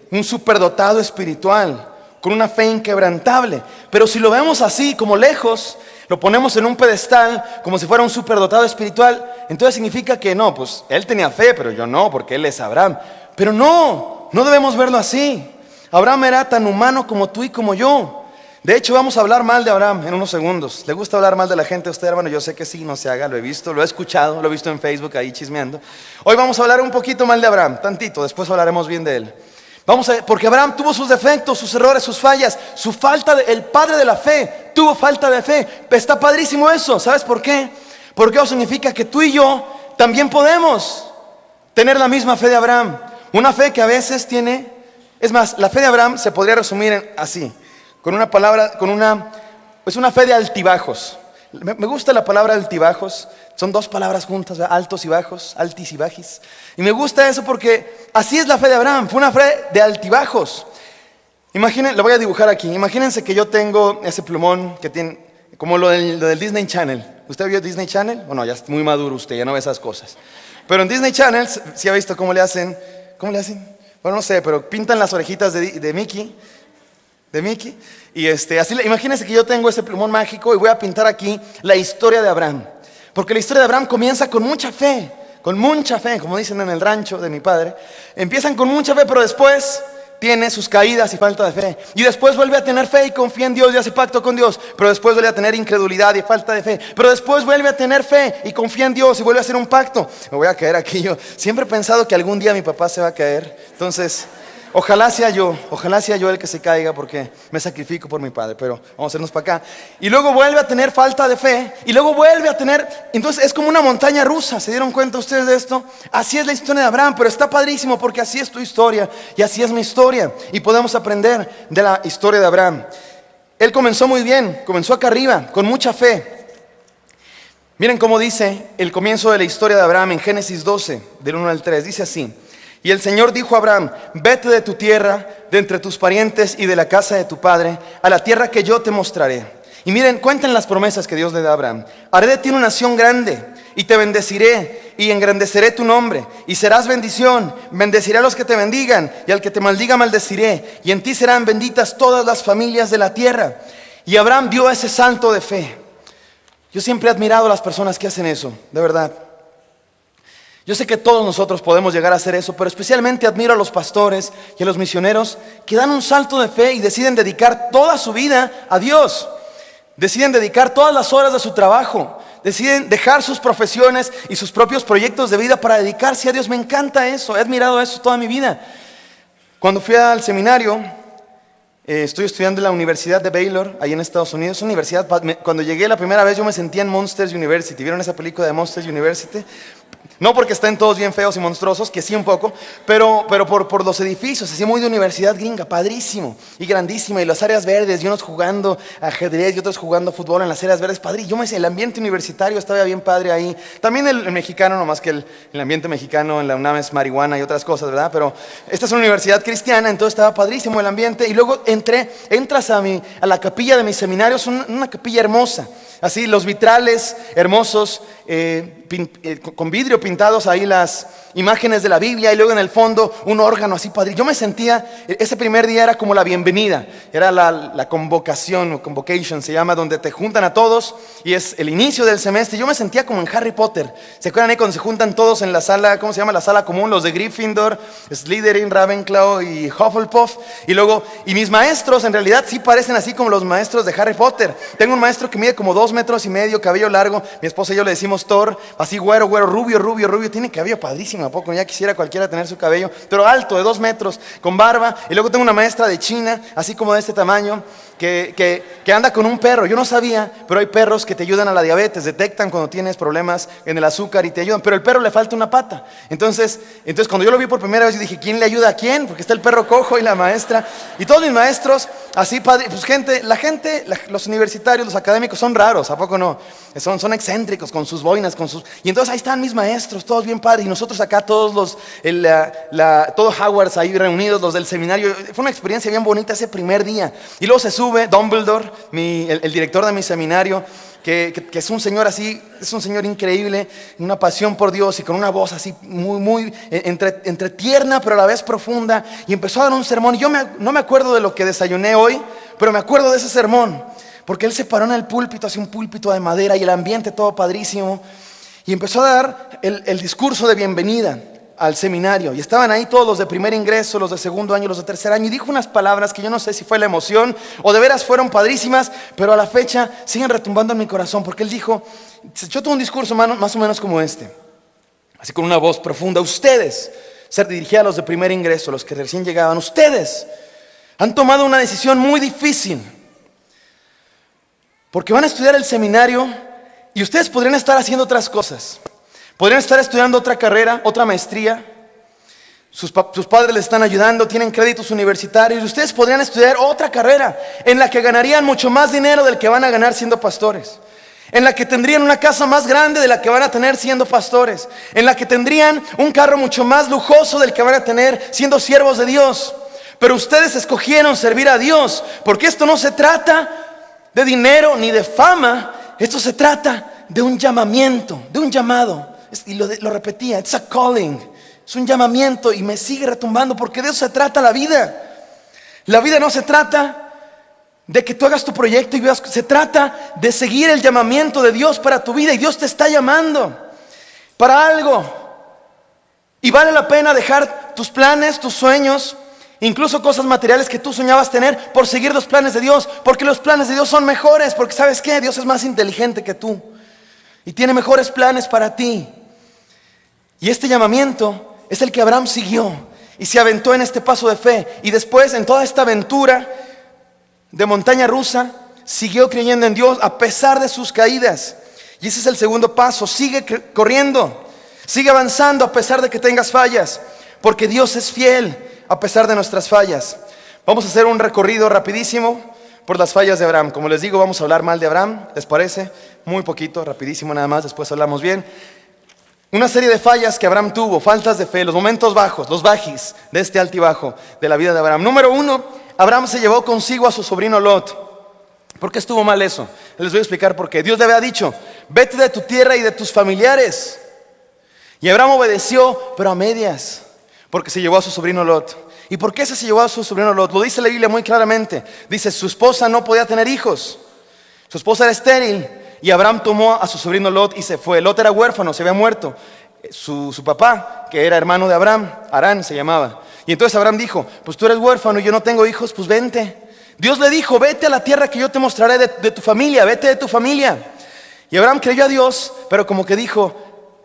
Un superdotado espiritual, con una fe inquebrantable. Pero si lo vemos así, como lejos, lo ponemos en un pedestal, como si fuera un superdotado espiritual, entonces significa que no, pues él tenía fe, pero yo no, porque él es Abraham. Pero no debemos verlo así. Abraham era tan humano como tú y como yo. De hecho, vamos a hablar mal de Abraham en unos segundos. ¿Le gusta hablar mal de la gente a usted, hermano? Yo sé que sí, no se haga, lo he visto, lo he escuchado, lo he visto en Facebook ahí chismeando. Hoy vamos a hablar un poquito mal de Abraham, tantito, después hablaremos bien de él. Vamos a ver, porque Abraham tuvo sus defectos, sus errores, sus fallas, el padre de la fe tuvo falta de fe. Está padrísimo eso, ¿sabes por qué? Porque eso significa que tú y yo también podemos tener la misma fe de Abraham. Una fe que a veces tiene, es más, la fe de Abraham se podría resumir así, con una palabra, es una fe de altibajos. Me gusta la palabra altibajos, son 2 palabras juntas, ¿verdad? Altos y bajos, altis y bajis. Y me gusta eso porque así es la fe de Abraham, fue una fe de altibajos. Imaginen, lo voy a dibujar aquí, imagínense que yo tengo ese plumón que tiene, como lo del Disney Channel. ¿Usted vio Disney Channel? Bueno, ya es muy maduro usted, ya no ve esas cosas. Pero en Disney Channel, ¿sí ha visto cómo le hacen? Bueno, no sé, pero pintan las orejitas de Mickey. Y así, imagínense que yo tengo ese plumón mágico y voy a pintar aquí la historia de Abraham. Porque la historia de Abraham comienza con mucha fe, como dicen en el rancho de mi padre. Empiezan con mucha fe, pero después tiene sus caídas y falta de fe. Y después vuelve a tener fe y confía en Dios y hace pacto con Dios. Pero después vuelve a tener incredulidad y falta de fe. Pero después vuelve a tener fe y confía en Dios y vuelve a hacer un pacto. Me voy a caer aquí yo. Siempre he pensado que algún día mi papá se va a caer. Entonces, ojalá sea yo el que se caiga, porque me sacrifico por mi padre. Pero vamos a hacernos para acá. Y luego vuelve a tener falta de fe. Y luego vuelve a tener, entonces es como una montaña rusa. ¿Se dieron cuenta ustedes de esto? Así es la historia de Abraham, pero está padrísimo porque así es tu historia y así es mi historia. Y podemos aprender de la historia de Abraham. Él comenzó muy bien, comenzó acá arriba, con mucha fe. Miren cómo dice el comienzo de la historia de Abraham en Génesis 12, del 1 al 3. Dice así: y el Señor dijo a Abraham: vete de tu tierra, de entre tus parientes y de la casa de tu padre, a la tierra que yo te mostraré. Y miren, cuenten las promesas que Dios le da a Abraham. Haré de ti una nación grande, y te bendeciré, y engrandeceré tu nombre, y serás bendición. Bendeciré a los que te bendigan, y al que te maldiga maldeciré, y en ti serán benditas todas las familias de la tierra. Y Abraham dio ese salto de fe. Yo siempre he admirado a las personas que hacen eso, de verdad. Yo sé que todos nosotros podemos llegar a hacer eso, pero especialmente admiro a los pastores y a los misioneros que dan un salto de fe y deciden dedicar toda su vida a Dios. Deciden dedicar todas las horas de su trabajo, deciden dejar sus profesiones y sus propios proyectos de vida para dedicarse a Dios. Me encanta eso, he admirado eso toda mi vida. Cuando fui al seminario, Estoy estudiando en la Universidad de Baylor, ahí en Estados Unidos. Es una universidad, cuando llegué la primera vez yo me sentía en Monsters University. ¿Vieron esa película de Monsters University? No porque estén todos bien feos y monstruosos, que sí un poco, pero por los edificios, así muy de universidad gringa, padrísimo y grandísima, y las áreas verdes, y unos jugando ajedrez y otros jugando fútbol en las áreas verdes, padre. El ambiente universitario estaba bien padre ahí. También el mexicano, nomás que el ambiente mexicano en la UNAM es marihuana y otras cosas, ¿verdad? Pero esta es una universidad cristiana, entonces estaba padrísimo el ambiente. Y luego entras a la capilla de mi seminario, es una capilla hermosa. Así, los vitrales hermosos, con vidrio pintados ahí las imágenes de la Biblia, y luego en el fondo un órgano así padre. Yo me sentía, ese primer día era como la bienvenida, era la convocación o convocation se llama, donde te juntan a todos y es el inicio del semestre. Yo me sentía como en Harry Potter. ¿Se acuerdan ahí cuando se juntan todos en la sala, cómo se llama la sala común? Los de Gryffindor, Slytherin, Ravenclaw y Hufflepuff. Y mis maestros en realidad sí parecen así como los maestros de Harry Potter. Tengo un maestro que mide como 2,5 metros, cabello largo. Mi esposa y yo le decimos Thor, así güero, rubio. Tiene cabello padrísimo, ¿a poco? Ya quisiera cualquiera tener su cabello, pero alto, de 2 metros, con barba. Y luego tengo una maestra de China, así como de este tamaño, que anda con un perro. Yo no sabía, pero hay perros que te ayudan a la diabetes, detectan cuando tienes problemas en el azúcar y te ayudan, pero el perro le falta una pata. Entonces cuando yo lo vi por primera vez, yo dije, ¿quién le ayuda a quién? Porque está el perro cojo y la maestra. Y todos mis maestros, así padre, pues los universitarios, los académicos son raros, ¿a poco no? Son excéntricos con sus boinas, y entonces ahí están mis maestros, todos bien padres, y nosotros acá todos todos Howards ahí reunidos, los del seminario. Fue una experiencia bien bonita ese primer día. Y luego se sube Dumbledore, el director de mi seminario, que es un señor así, es un señor increíble, una pasión por Dios y con una voz así muy entre tierna pero a la vez profunda, y empezó a dar un sermón. Y yo no me acuerdo de lo que desayuné hoy, pero me acuerdo de ese sermón, porque él se paró en el púlpito, así un púlpito de madera y el ambiente todo padrísimo, y empezó a dar el discurso de bienvenida al seminario, y estaban ahí todos los de primer ingreso, los de segundo año, los de tercer año, y dijo unas palabras que yo no sé si fue la emoción o de veras fueron padrísimas, pero a la fecha siguen retumbando en mi corazón, porque él dijo, yo tuve un discurso más o menos como este, así con una voz profunda. Ustedes, se dirigía a los de primer ingreso, los que recién llegaban, ustedes han tomado una decisión muy difícil, porque van a estudiar el seminario y ustedes podrían estar haciendo otras cosas. Podrían estar estudiando otra carrera, otra maestría. Sus padres les están ayudando, tienen créditos universitarios. Y ustedes podrían estudiar otra carrera en la que ganarían mucho más dinero del que van a ganar siendo pastores. En la que tendrían una casa más grande de la que van a tener siendo pastores. En la que tendrían un carro mucho más lujoso del que van a tener siendo siervos de Dios. Pero ustedes escogieron servir a Dios, porque esto no se trata de dinero ni de fama. Esto se trata de un llamamiento, de un llamado. Y lo repetía, it's a calling, es un llamamiento, y me sigue retumbando, porque de eso se trata la vida. La vida no se trata de que tú hagas tu proyecto y veas, se trata de seguir el llamamiento de Dios para tu vida, y Dios te está llamando para algo, y vale la pena dejar tus planes, tus sueños, incluso cosas materiales que tú soñabas tener, por seguir los planes de Dios, porque los planes de Dios son mejores, porque ¿sabes qué? Dios es más inteligente que tú y tiene mejores planes para ti. Y este llamamiento es el que Abraham siguió y se aventó en este paso de fe, y después en toda esta aventura de montaña rusa siguió creyendo en Dios a pesar de sus caídas. Y ese es el segundo paso: sigue corriendo, sigue avanzando a pesar de que tengas fallas, porque Dios es fiel a pesar de nuestras fallas. Vamos a hacer un recorrido rapidísimo por las fallas de Abraham. Como les digo, vamos a hablar mal de Abraham, ¿les parece? Muy poquito, rapidísimo nada más, después hablamos bien. Una serie de fallas que Abraham tuvo, faltas de fe, los momentos bajos, los bajis de este altibajo de la vida de Abraham. Número 1, Abraham se llevó consigo a su sobrino Lot. ¿Por qué estuvo mal eso? Les voy a explicar por qué. Dios le había dicho, vete de tu tierra y de tus familiares. Y Abraham obedeció, pero a medias, porque se llevó a su sobrino Lot. ¿Y por qué se llevó a su sobrino Lot? Lo dice la Biblia muy claramente. Dice, su esposa no podía tener hijos. Su esposa era estéril. Y Abraham tomó a su sobrino Lot y se fue. Lot era huérfano, se había muerto. Su papá, que era hermano de Abraham, Harán se llamaba. Y entonces Abraham dijo, pues tú eres huérfano y yo no tengo hijos, pues vente. Dios le dijo, vete a la tierra que yo te mostraré de tu familia, vete de tu familia. Y Abraham creyó a Dios, pero como que dijo,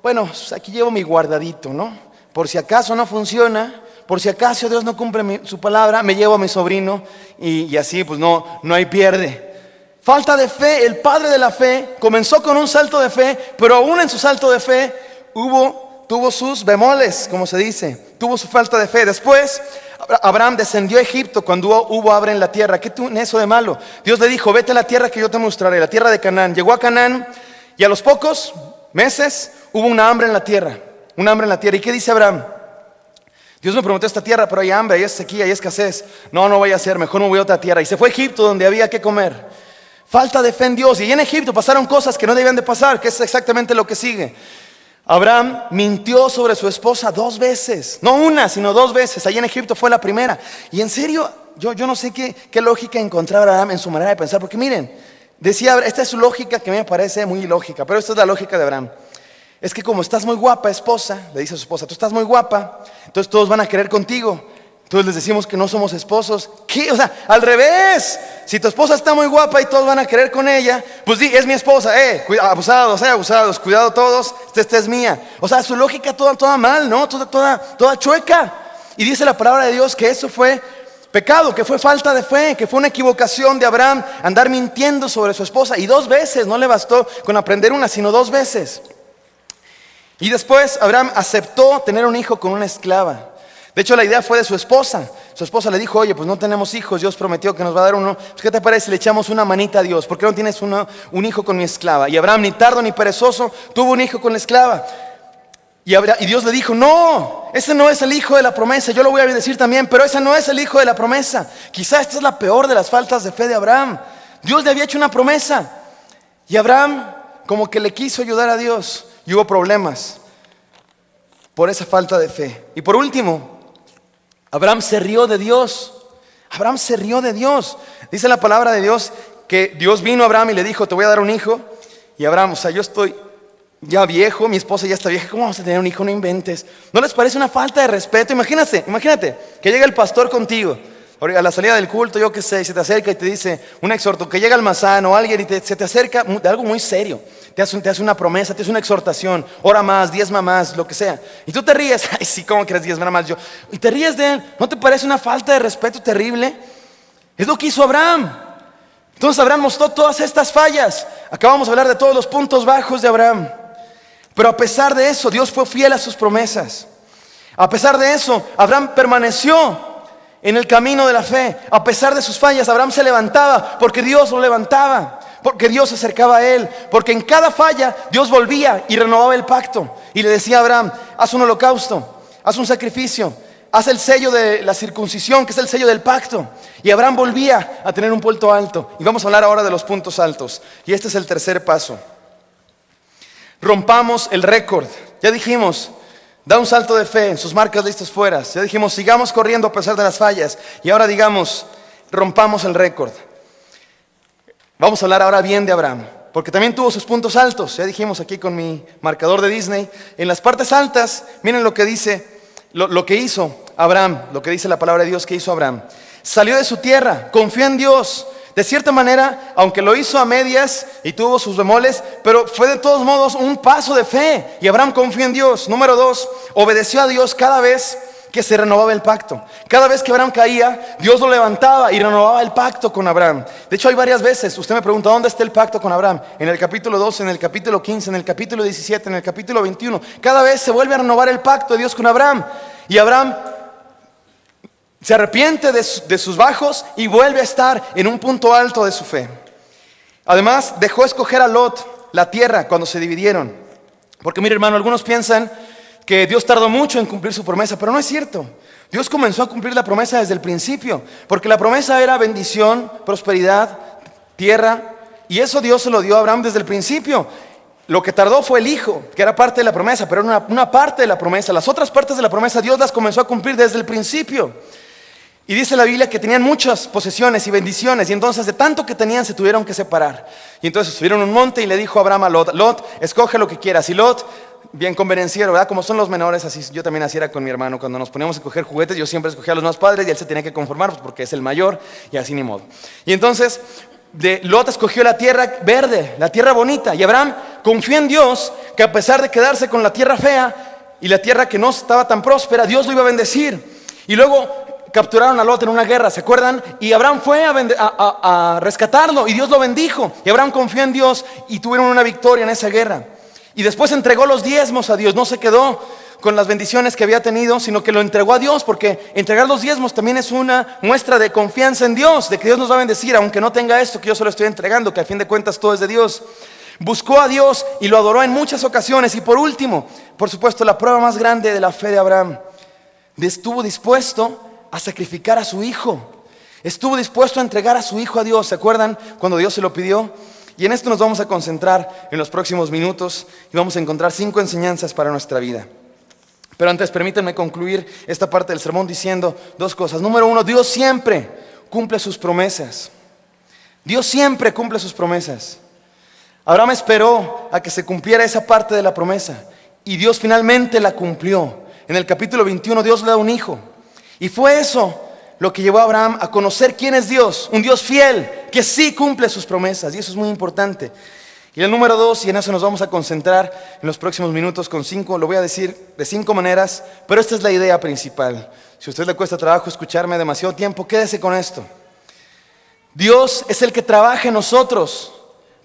bueno, aquí llevo mi guardadito, ¿no? Por si acaso no funciona, por si acaso Dios no cumple su palabra, me llevo a mi sobrino y así pues no hay pierde. Falta de fe. El padre de la fe comenzó con un salto de fe, pero aún en su salto de fe tuvo sus bemoles, como se dice, tuvo su falta de fe. Después Abraham descendió a Egipto cuando hubo hambre en la tierra. ¿Qué tiene eso de malo? Dios le dijo, vete a la tierra que yo te mostraré, la tierra de Canaán. Llegó a Canaán y a los pocos meses hubo una hambre en la tierra. Una hambre en la tierra. ¿Y qué dice Abraham? Dios me prometió esta tierra, pero hay hambre, hay sequía, hay escasez. No vaya a ser, mejor me voy a otra tierra. Y se fue a Egipto donde había que comer. Falta de fe en Dios. Y en Egipto pasaron cosas que no debían de pasar, que es exactamente lo que sigue. Abraham mintió sobre su esposa 2 veces. No una, sino 2 veces. Allí en Egipto fue la primera. Y en serio, yo no sé qué lógica encontraba Abraham en su manera de pensar. Porque miren, decía, esta es su lógica que me parece muy ilógica, pero esta es la lógica de Abraham. Es que como estás muy guapa, esposa, le dice a su esposa, tú estás muy guapa, entonces todos van a querer contigo. Entonces les decimos que no somos esposos. ¿Qué? O sea, al revés. Si tu esposa está muy guapa y todos van a querer con ella, pues di, es mi esposa. Abusados, cuidado todos, esta es mía. O sea, su lógica toda mal, ¿no? Toda chueca. Y dice la palabra de Dios que eso fue pecado, que fue falta de fe, que fue una equivocación de Abraham, andar mintiendo sobre su esposa. Y 2 veces, no le bastó con aprender una, sino 2 veces. Y después Abraham aceptó tener un hijo con una esclava. De hecho, la idea fue de su esposa. Su esposa le dijo, oye, pues no tenemos hijos, Dios prometió que nos va a dar uno. Pues, ¿qué te parece si le echamos una manita a Dios? ¿Por qué no tienes un hijo con mi esclava? Y Abraham, ni tardo ni perezoso, tuvo un hijo con la esclava. Y Dios le dijo, no, ese no es el hijo de la promesa. Yo lo voy a decir también, pero ese no es el hijo de la promesa. Quizá esta es la peor de las faltas de fe de Abraham. Dios le había hecho una promesa y Abraham como que le quiso ayudar a Dios y hubo problemas por esa falta de fe. Y por último, Abraham se rió de Dios. Abraham se rió de Dios. Dice la palabra de Dios que Dios vino a Abraham y le dijo, te voy a dar un hijo. Y Abraham, o sea, yo estoy ya viejo, mi esposa ya está vieja, ¿cómo vamos a tener un hijo? No inventes. ¿No les parece una falta de respeto? Imagínate que llega el pastor contigo a la salida del culto, yo qué sé, y se te acerca y te dice un exhorto, que llega el mazano o alguien y se te acerca de algo muy serio, te hace una promesa, te hace una exhortación, ora más, diezma más, lo que sea, y tú te ríes, ay sí, ¿cómo quieres diezmar más yo? Y te ríes de él. ¿No te parece una falta de respeto terrible? Es lo que hizo Abraham. Entonces Abraham mostró todas estas fallas. Acabamos de hablar de todos los puntos bajos de Abraham, pero a pesar de eso Dios fue fiel a sus promesas. A pesar de eso Abraham permaneció en el camino de la fe. A pesar de sus fallas, Abraham se levantaba porque Dios lo levantaba, porque Dios se acercaba a él, porque en cada falla Dios volvía y renovaba el pacto y le decía a Abraham, haz un holocausto, haz un sacrificio, haz el sello de la circuncisión, que es el sello del pacto. Y Abraham volvía a tener un punto alto. Y vamos a hablar ahora de los puntos altos, y este es el tercer paso. Rompamos el récord. Ya dijimos, da un salto de fe en sus marcas listas fuera. Ya dijimos, sigamos corriendo a pesar de las fallas. Y ahora digamos, rompamos el récord. Vamos a hablar ahora bien de Abraham, porque también tuvo sus puntos altos. Ya dijimos aquí con mi marcador de Disney. En las partes altas, miren lo que dice, lo que hizo Abraham, lo que dice la palabra de Dios que hizo Abraham. Salió de su tierra, confió en Dios. De cierta manera, aunque lo hizo a medias y tuvo sus bemoles, pero fue de todos modos un paso de fe. Y Abraham confió en Dios. Número 2, obedeció a Dios cada vez que se renovaba el pacto. Cada vez que Abraham caía, Dios lo levantaba y renovaba el pacto con Abraham. De hecho, hay varias veces, usted me pregunta, ¿dónde está el pacto con Abraham? En el capítulo 12, en el capítulo 15, en el capítulo 17, en el capítulo 21. Cada vez se vuelve a renovar el pacto de Dios con Abraham. Y Abraham se arrepiente de sus bajos y vuelve a estar en un punto alto de su fe. Además, dejó escoger a Lot la tierra cuando se dividieron. Porque mire, hermano, algunos piensan que Dios tardó mucho en cumplir su promesa, pero no es cierto. Dios comenzó a cumplir la promesa desde el principio, porque la promesa era bendición, prosperidad, tierra, y eso Dios se lo dio a Abraham desde el principio. Lo que tardó fue el hijo, que era parte de la promesa, pero era una parte de la promesa. Las otras partes de la promesa Dios las comenzó a cumplir desde el principio. Y dice la Biblia que tenían muchas posesiones y bendiciones, y entonces de tanto que tenían se tuvieron que separar. Y entonces subieron a un monte y le dijo a Abraham a Lot, Lot, escoge lo que quieras. Y Lot, bien convenenciero, ¿verdad? Como son los menores, así yo también así era con mi hermano. Cuando nos poníamos a escoger juguetes, yo siempre escogía a los más padres y él se tenía que conformar pues, porque es el mayor y así ni modo. Y entonces Lot escogió la tierra verde, la tierra bonita, y Abraham confió en Dios que a pesar de quedarse con la tierra fea y la tierra que no estaba tan próspera, Dios lo iba a bendecir. Y luego capturaron a Lot en una guerra, ¿se acuerdan? Y Abraham fue a rescatarlo y Dios lo bendijo. Y Abraham confió en Dios y tuvieron una victoria en esa guerra. Y después entregó los diezmos a Dios, no se quedó con las bendiciones que había tenido, sino que lo entregó a Dios, porque entregar los diezmos también es una muestra de confianza en Dios, de que Dios nos va a bendecir, aunque no tenga esto que yo solo estoy entregando, que a fin de cuentas todo es de Dios. Buscó a Dios y lo adoró en muchas ocasiones. Y por último, por supuesto, la prueba más grande de la fe de Abraham, estuvo dispuesto a sacrificar a su hijo. Estuvo dispuesto a entregar a su hijo a Dios. ¿Se acuerdan cuando Dios se lo pidió? Y en esto nos vamos a concentrar en los próximos minutos y vamos a encontrar 5 enseñanzas para nuestra vida. Pero antes permítanme concluir esta parte del sermón diciendo 2 cosas. Número 1, Dios siempre cumple sus promesas. Dios siempre cumple sus promesas. Abraham esperó a que se cumpliera esa parte de la promesa y Dios finalmente la cumplió. En el capítulo 21 Dios le da un hijo. Y fue eso lo que llevó a Abraham a conocer quién es Dios, un Dios fiel que sí cumple sus promesas, y eso es muy importante. Y el número 2, y en eso nos vamos a concentrar en los próximos minutos con 5, lo voy a decir de 5 maneras, pero esta es la idea principal. Si a usted le cuesta trabajo escucharme demasiado tiempo, quédese con esto. Dios es el que trabaja en nosotros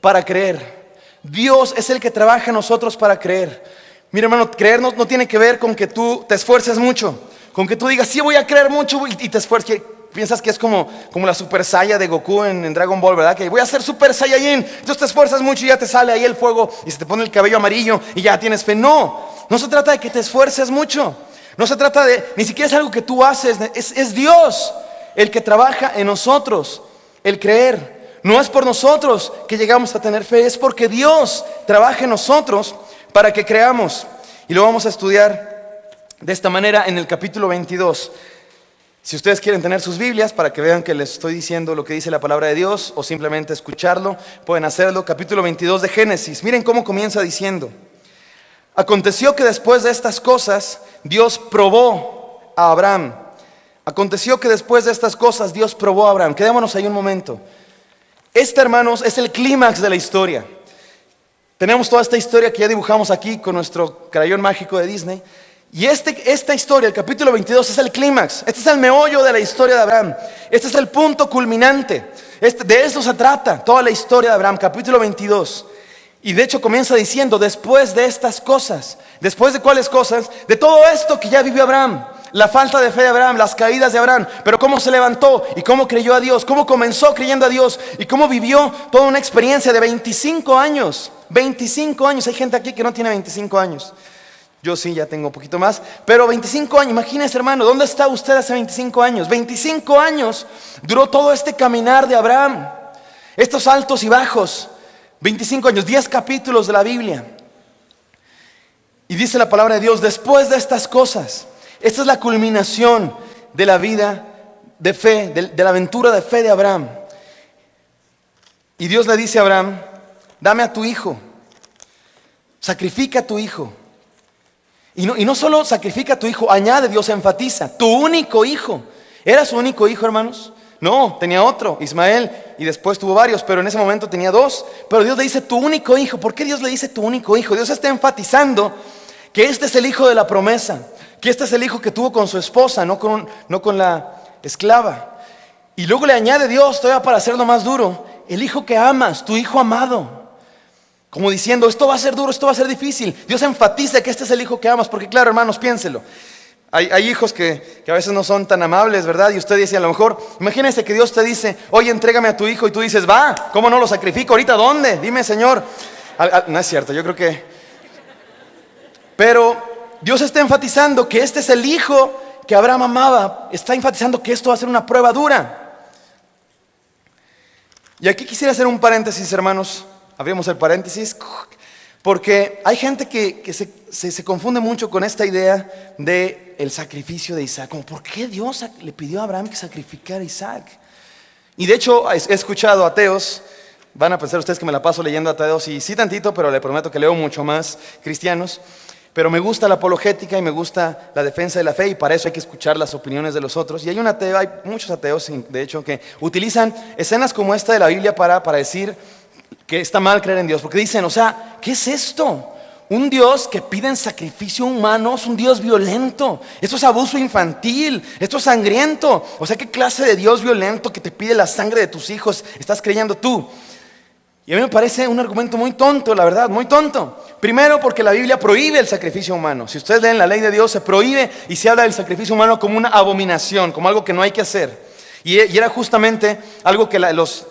para creer. Dios es el que trabaja en nosotros para creer. Mira, hermano, creer no tiene que ver con que tú te esfuerces mucho, con que tú digas, sí voy a creer mucho y te esfuerces. Piensas que es como la Super Saiyan de Goku en Dragon Ball, ¿verdad? Que voy a ser Super Saiyajin, entonces te esfuerzas mucho y ya te sale ahí el fuego y se te pone el cabello amarillo y ya tienes fe. No se trata de que te esfuerces mucho. No se trata de, ni siquiera es algo que tú haces, es Dios el que trabaja en nosotros, el creer. No es por nosotros que llegamos a tener fe, es porque Dios trabaja en nosotros para que creamos. Y lo vamos a estudiar de esta manera en el capítulo 22. Si ustedes quieren tener sus Biblias para que vean que les estoy diciendo lo que dice la palabra de Dios o simplemente escucharlo, pueden hacerlo. Capítulo 22 de Génesis. Miren cómo comienza diciendo: aconteció que después de estas cosas Dios probó a Abraham. Aconteció que después de estas cosas Dios probó a Abraham. Quedémonos ahí un momento. Hermanos, es el clímax de la historia. Tenemos toda esta historia que ya dibujamos aquí con nuestro crayón mágico de Disney. Y esta historia, el capítulo 22, es el clímax. Este es el meollo de la historia de Abraham. Este es el punto culminante. De eso se trata toda la historia de Abraham, capítulo 22. Y de hecho comienza diciendo, después de estas cosas. ¿Después de cuáles cosas? De todo esto que ya vivió Abraham. La falta de fe de Abraham, las caídas de Abraham, pero cómo se levantó y cómo creyó a Dios, cómo comenzó creyendo a Dios y cómo vivió toda una experiencia de 25 años. 25 años, hay gente aquí que no tiene 25 años. Yo sí, ya tengo un poquito más, pero 25 años, imagínese hermano, ¿dónde está usted hace 25 años? 25 años duró todo este caminar de Abraham, estos altos y bajos, 25 años, 10 capítulos de la Biblia. Y dice la palabra de Dios, después de estas cosas, esta es la culminación de la vida de fe, de la aventura de fe de Abraham. Y Dios le dice a Abraham, dame a tu hijo, sacrifica a tu hijo. Y no solo sacrifica a tu hijo, añade, Dios enfatiza, tu único hijo. ¿Era su único hijo, hermanos? No, tenía otro, Ismael, y después tuvo varios, pero en ese momento tenía 2. Pero Dios le dice tu único hijo. ¿Por qué Dios le dice tu único hijo? Dios está enfatizando que este es el hijo de la promesa, que este es el hijo que tuvo con su esposa, no con la esclava. Y luego le añade Dios, todavía para hacerlo más duro, el hijo que amas, tu hijo amado. Como diciendo, esto va a ser duro, esto va a ser difícil. Dios enfatiza que este es el hijo que amas, porque claro, hermanos, piénselo. Hay hijos que a veces no son tan amables, ¿verdad? Y usted dice, a lo mejor, imagínese que Dios te dice, oye, entrégame a tu hijo, y tú dices, va, ¿cómo no lo sacrifico? ¿Ahorita dónde? Dime, Señor. No es cierto, yo creo que... Pero Dios está enfatizando que este es el hijo que Abraham amaba. Está enfatizando que esto va a ser una prueba dura. Y aquí quisiera hacer un paréntesis, hermanos. Abrimos el paréntesis, porque hay gente que se confunde mucho con esta idea del sacrificio de Isaac. Como, ¿por qué Dios le pidió a Abraham que sacrificara a Isaac? Y de hecho he escuchado ateos, van a pensar ustedes que me la paso leyendo ateos, y sí tantito, pero le prometo que leo mucho más cristianos. Pero me gusta la apologética y me gusta la defensa de la fe, y para eso hay que escuchar las opiniones de los otros. Y hay muchos ateos, de hecho, que utilizan escenas como esta de la Biblia para decir que está mal creer en Dios, porque dicen, o sea, ¿qué es esto? Un Dios que pide en sacrificio humano es un Dios violento. Esto es abuso infantil, esto es sangriento. O sea, ¿qué clase de Dios violento que te pide la sangre de tus hijos estás creyendo tú? Y a mí me parece un argumento muy tonto, la verdad, muy tonto. Primero porque la Biblia prohíbe el sacrificio humano. Si ustedes leen la ley de Dios, se prohíbe y se habla del sacrificio humano como una abominación, como algo que no hay que hacer. Y era justamente algo que los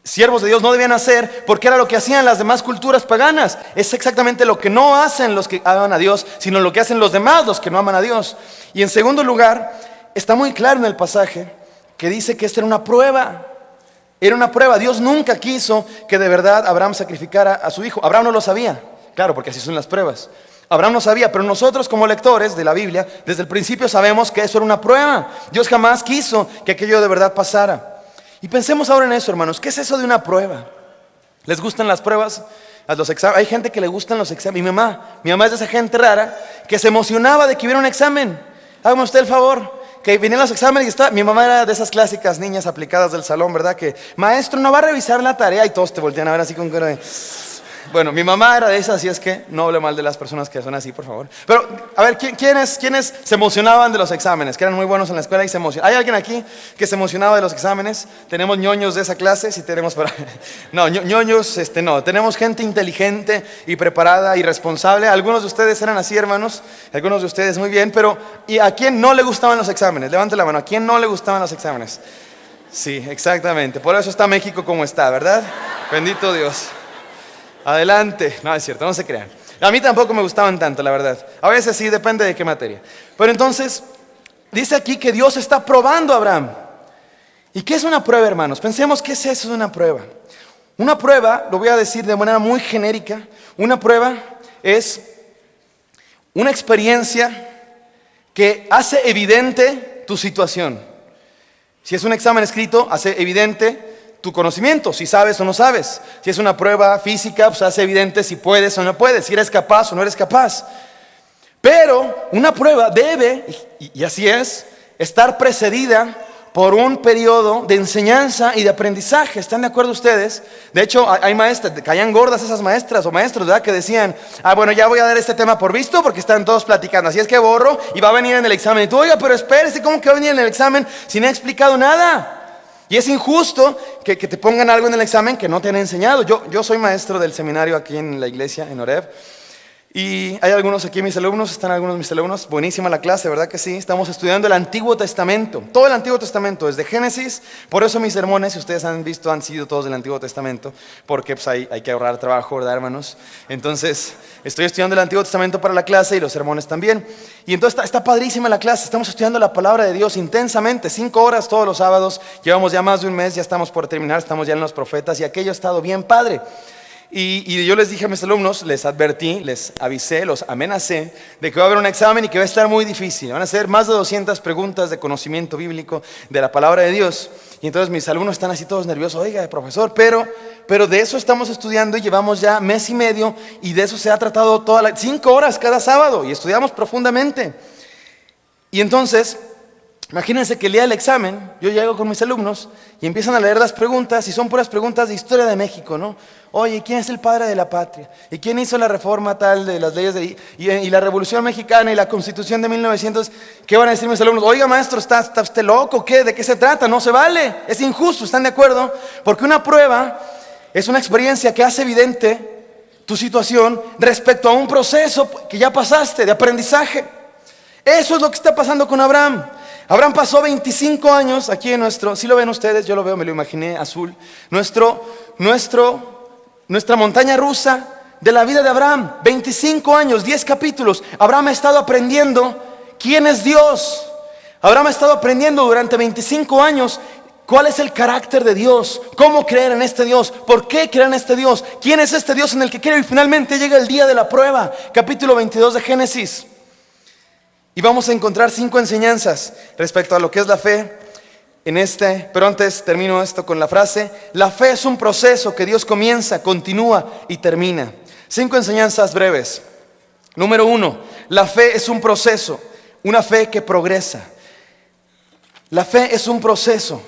siervos de Dios no debían hacer, porque era lo que hacían las demás culturas paganas. Es exactamente lo que no hacen los que aman a Dios, sino lo que hacen los demás, los que no aman a Dios. Y en segundo lugar, está muy claro en el pasaje que dice que esto era una prueba. Era una prueba. Dios nunca quiso que de verdad Abraham sacrificara a su hijo. Abraham no lo sabía, claro, porque así son las pruebas. Abraham no sabía, pero nosotros como lectores de la Biblia, desde el principio sabemos que eso era una prueba. Dios jamás quiso que aquello de verdad pasara. Y pensemos ahora en eso, hermanos. ¿Qué es eso de una prueba? ¿Les gustan las pruebas? Los exámenes. Hay gente que le gustan los exámenes. Mi mamá es de esa gente rara que se emocionaba de que hubiera un examen. Hágame usted el favor, que vinieron los exámenes y mi mamá era de esas clásicas niñas aplicadas del salón, ¿verdad? Que, maestro, no va a revisar la tarea, y todos te voltean a ver así con cara de... Bueno, mi mamá era de esas, así es que no hable mal de las personas que son así, por favor. Pero, a ver, ¿quiénes se emocionaban de los exámenes? Que eran muy buenos en la escuela y se emocionaban. ¿Hay alguien aquí que se emocionaba de los exámenes? Tenemos ñoños de esa clase, si tenemos para... No, ñoños, no. Tenemos gente inteligente y preparada y responsable. Algunos de ustedes eran así, hermanos. Algunos de ustedes muy bien, pero ¿y a quién no le gustaban los exámenes? Levante la mano. ¿A quién no le gustaban los exámenes? Sí, exactamente. Por eso está México como está, ¿verdad? Bendito Dios. Adelante. No, es cierto, no se crean. A mí tampoco me gustaban tanto, la verdad. A veces sí, depende de qué materia. Pero entonces, dice aquí que Dios está probando a Abraham. ¿Y qué es una prueba, hermanos? Pensemos, ¿qué es eso de una prueba? Una prueba, lo voy a decir de manera muy genérica, una prueba es una experiencia que hace evidente tu situación. Si es un examen escrito, hace evidente tu conocimiento, si sabes o no sabes. Si es una prueba física, pues hace evidente si puedes o no puedes, si eres capaz o no eres capaz. Pero una prueba debe, y así es, estar precedida por un periodo de enseñanza y de aprendizaje. ¿Están de acuerdo ustedes? De hecho, hay maestras, caían gordas esas maestras o maestros, ¿verdad? Que decían, bueno, ya voy a dar este tema por visto porque están todos platicando. Así es que borro y va a venir en el examen. Y tú, oiga, pero espérese, ¿cómo que va a venir en el examen si no ha explicado nada? Y es injusto que te pongan algo en el examen que no te han enseñado. Yo soy maestro del seminario aquí en la iglesia, en Oreb. Y hay algunos aquí, mis alumnos, están algunos de mis alumnos. Buenísima la clase, ¿verdad que sí? Estamos estudiando el Antiguo Testamento, todo el Antiguo Testamento, desde Génesis. Por eso mis sermones, si ustedes han visto, han sido todos del Antiguo Testamento, porque pues, hay que ahorrar trabajo, ¿verdad, hermanos? Entonces, estoy estudiando el Antiguo Testamento para la clase y los sermones también. Y entonces está padrísima la clase, estamos estudiando la palabra de Dios intensamente, 5 horas todos los sábados. Llevamos ya más de un mes, ya estamos por terminar, estamos ya en los profetas y aquello ha estado bien padre. Y yo les dije a mis alumnos, les advertí, les avisé, los amenacé de que va a haber un examen y que va a estar muy difícil. Van a ser más de 200 preguntas de conocimiento bíblico de la palabra de Dios. Y entonces mis alumnos están así todos nerviosos. Oiga, profesor, pero de eso estamos estudiando y llevamos ya mes y medio y de eso se ha tratado 5 horas cada sábado y estudiamos profundamente. Y entonces, imagínense que el día del examen, yo llego con mis alumnos y empiezan a leer las preguntas y son puras preguntas de historia de México, ¿no? Oye, ¿quién es el padre de la patria? ¿Y quién hizo la reforma tal de las leyes y la Revolución Mexicana y la Constitución de 1900? ¿Qué van a decir mis alumnos? Oiga, maestro, ¿está usted loco? ¿Qué? ¿De qué se trata? No se vale, es injusto, ¿están de acuerdo? Porque una prueba es una experiencia que hace evidente tu situación respecto a un proceso que ya pasaste de aprendizaje. Eso es lo que está pasando con Abraham. Abraham pasó 25 años aquí en nuestro, si lo ven ustedes, yo lo veo, me lo imaginé azul, nuestra montaña rusa de la vida de Abraham. 25 años, 10 capítulos. Abraham ha estado aprendiendo quién es Dios. Abraham ha estado aprendiendo durante 25 años cuál es el carácter de Dios, cómo creer en este Dios, por qué creer en este Dios, quién es este Dios en el que creo. Y finalmente llega el día de la prueba, capítulo 22 de Génesis. Y vamos a encontrar 5 enseñanzas respecto a lo que es la fe pero antes termino esto con la frase: la fe es un proceso que Dios comienza, continúa y termina. 5 enseñanzas breves. Número 1, la fe es un proceso, una fe que progresa. La fe es un proceso.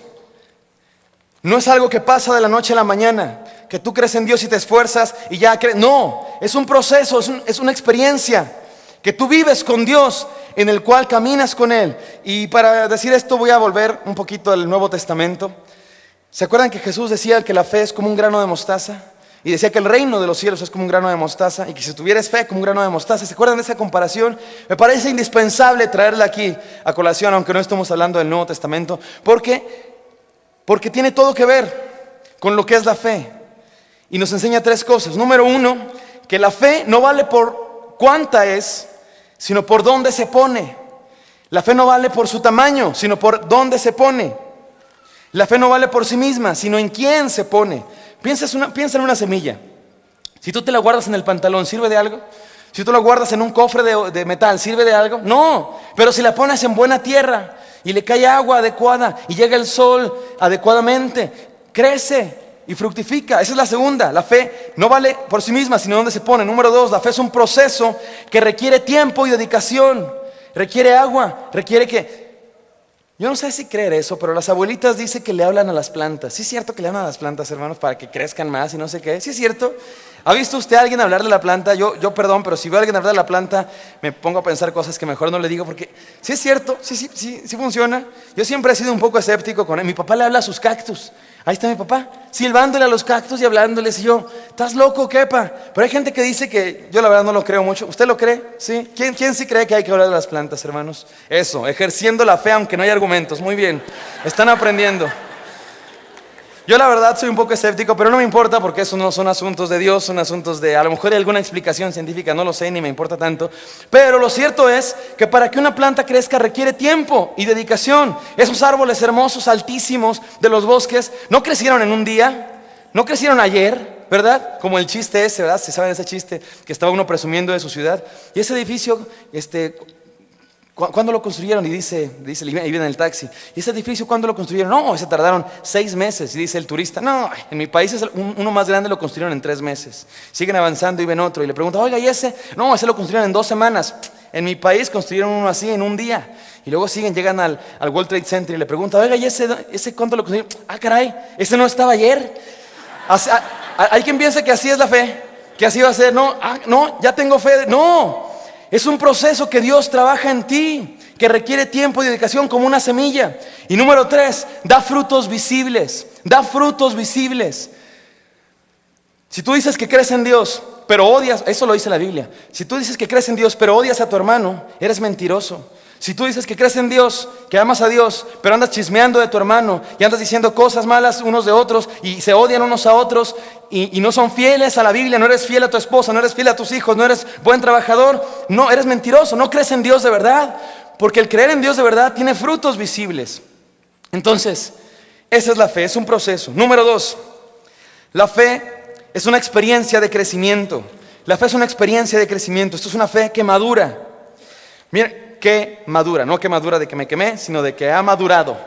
No es algo que pasa de la noche a la mañana, que tú crees en Dios y te esfuerzas y ya crees. No, es un proceso, es una experiencia que tú vives con Dios, en el cual caminas con Él. Y para decir esto voy a volver un poquito al Nuevo Testamento. ¿Se acuerdan que Jesús decía que la fe es como un grano de mostaza? Y decía que el reino de los cielos es como un grano de mostaza, y que si tuvieras fe como un grano de mostaza. ¿Se acuerdan de esa comparación? Me parece indispensable traerla aquí a colación, aunque no estemos hablando del Nuevo Testamento, porque tiene todo que ver con lo que es la fe. Y nos enseña tres cosas. Número uno, que la fe no vale por cuánta es, sino por dónde se pone. La fe no vale por su tamaño, sino por dónde se pone. La fe no vale por sí misma, sino en quién se pone. Piensa en una semilla. Si tú te la guardas en el pantalón, ¿sirve de algo? Si tú la guardas en un cofre de metal, ¿sirve de algo? No, pero si la pones en buena tierra y le cae agua adecuada y llega el sol adecuadamente, crece y fructifica. Esa es la segunda. La fe no vale por sí misma, sino dónde se pone. Número dos, la fe es un proceso que requiere tiempo y dedicación. Requiere agua, requiere que... Yo no sé si creer eso, pero las abuelitas dicen que le hablan a las plantas. ¿Sí es cierto que le hablan a las plantas, hermanos, para que crezcan más y no sé qué? ¿Sí es cierto? ¿Ha visto usted a alguien hablar de la planta? Yo perdón, pero si veo a alguien hablar de la planta, me pongo a pensar cosas que mejor no le digo, porque sí es cierto, sí funciona. Yo siempre he sido un poco escéptico con él. Mi papá le habla a sus cactus. Ahí está mi papá, silbándole a los cactus y hablándoles. Y yo, ¿estás loco, quepa? Pero hay gente que dice que yo la verdad no lo creo mucho. ¿Usted lo cree? ¿Sí? ¿Quién sí cree que hay que hablar de las plantas, hermanos? Eso, ejerciendo la fe aunque no hay argumentos. Muy bien, están aprendiendo. Yo la verdad soy un poco escéptico, pero no me importa porque esos no son asuntos de Dios, son asuntos de, a lo mejor hay alguna explicación científica, no lo sé, ni me importa tanto. Pero lo cierto es que para que una planta crezca requiere tiempo y dedicación. Esos árboles hermosos, altísimos de los bosques, no crecieron en un día, no crecieron ayer, ¿verdad? Como el chiste ese, ¿verdad? ¿Se saben ese chiste que estaba uno presumiendo de su ciudad? Y ese edificio, ¿cuándo lo construyeron? Y dice, ahí viene el taxi. ¿Y ese edificio cuándo lo construyeron? No, se tardaron 6 meses. Y dice el turista, no, en mi país uno más grande lo construyeron en 3 meses. Siguen avanzando y ven otro. Y le preguntan, oiga, ¿y ese? No, ese lo construyeron en 2 semanas. En mi país construyeron uno así en un día. Y luego llegan al World Trade Center y le preguntan, oiga, ¿y ese cuánto lo construyeron? Ah, caray, ese no estaba ayer. Hay quien piensa que así es la fe, que así va a ser. No, ya tengo fe. No. Es un proceso que Dios trabaja en ti, que requiere tiempo y dedicación como una semilla. Y número 3, da frutos visibles. Da frutos visibles. Si tú dices que crees en Dios, pero odias, eso lo dice la Biblia. Si tú dices que crees en Dios, pero odias a tu hermano, eres mentiroso. Si tú dices que crees en Dios, que amas a Dios, pero andas chismeando de tu hermano y andas diciendo cosas malas unos de otros y se odian unos a otros y no son fieles a la Biblia, no eres fiel a tu esposa, no eres fiel a tus hijos, no eres buen trabajador, no, eres mentiroso, no crees en Dios de verdad, porque el creer en Dios de verdad tiene frutos visibles. Entonces, esa es la fe, es un proceso. Número 2, la fe es una experiencia de crecimiento. La fe es una experiencia de crecimiento. Esto es una fe que madura. Miren, que madura, no que madura de que me quemé, sino de que ha madurado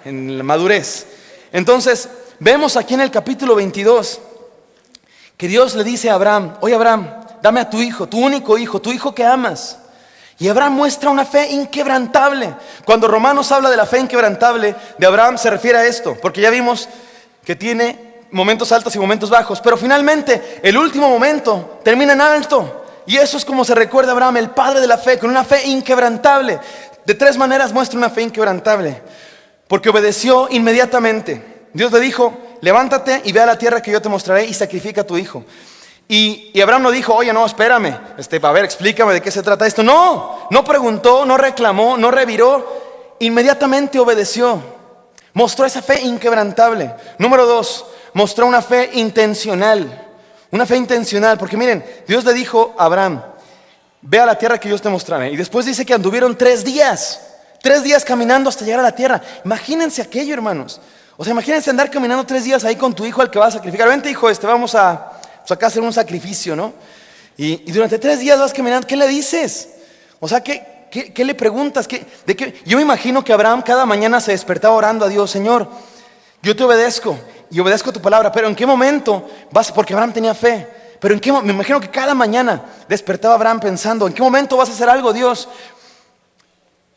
en la madurez. Entonces, vemos aquí en el capítulo 22 que Dios le dice a Abraham, oye Abraham, dame a tu hijo, tu único hijo, tu hijo que amas. Y Abraham muestra una fe inquebrantable. Cuando Romanos habla de la fe inquebrantable de Abraham, se refiere a esto, porque ya vimos que tiene momentos altos y momentos bajos, pero finalmente el último momento termina en alto. Y eso es como se recuerda a Abraham, el padre de la fe, con una fe inquebrantable. De 3 maneras muestra una fe inquebrantable. Porque obedeció inmediatamente. Dios le dijo, levántate y ve a la tierra que yo te mostraré y sacrifica a tu hijo. Y Abraham no dijo, oye, no, espérame, a ver, explícame de qué se trata esto. No preguntó, no reclamó, no reviró. Inmediatamente obedeció. Mostró esa fe inquebrantable. Número 2, mostró una fe intencional. Una fe intencional, porque miren, Dios le dijo a Abraham, ve a la tierra que yo te mostraré. Y después dice que anduvieron 3 días. 3 días caminando hasta llegar a la tierra. Imagínense aquello, hermanos. O sea, imagínense andar caminando 3 días ahí con tu hijo al que vas a sacrificar. Vente, hijo, vamos a acá a hacer un sacrificio, ¿no? Y durante 3 días vas caminando, ¿qué le dices? O sea, ¿qué le preguntas? ¿De qué? Yo me imagino que Abraham cada mañana se despertaba orando a Dios, Señor, yo te obedezco y obedezco tu palabra, pero ¿en qué momento vas? Porque Abraham tenía fe, pero me imagino que cada mañana despertaba Abraham pensando, ¿en qué momento vas a hacer algo, Dios?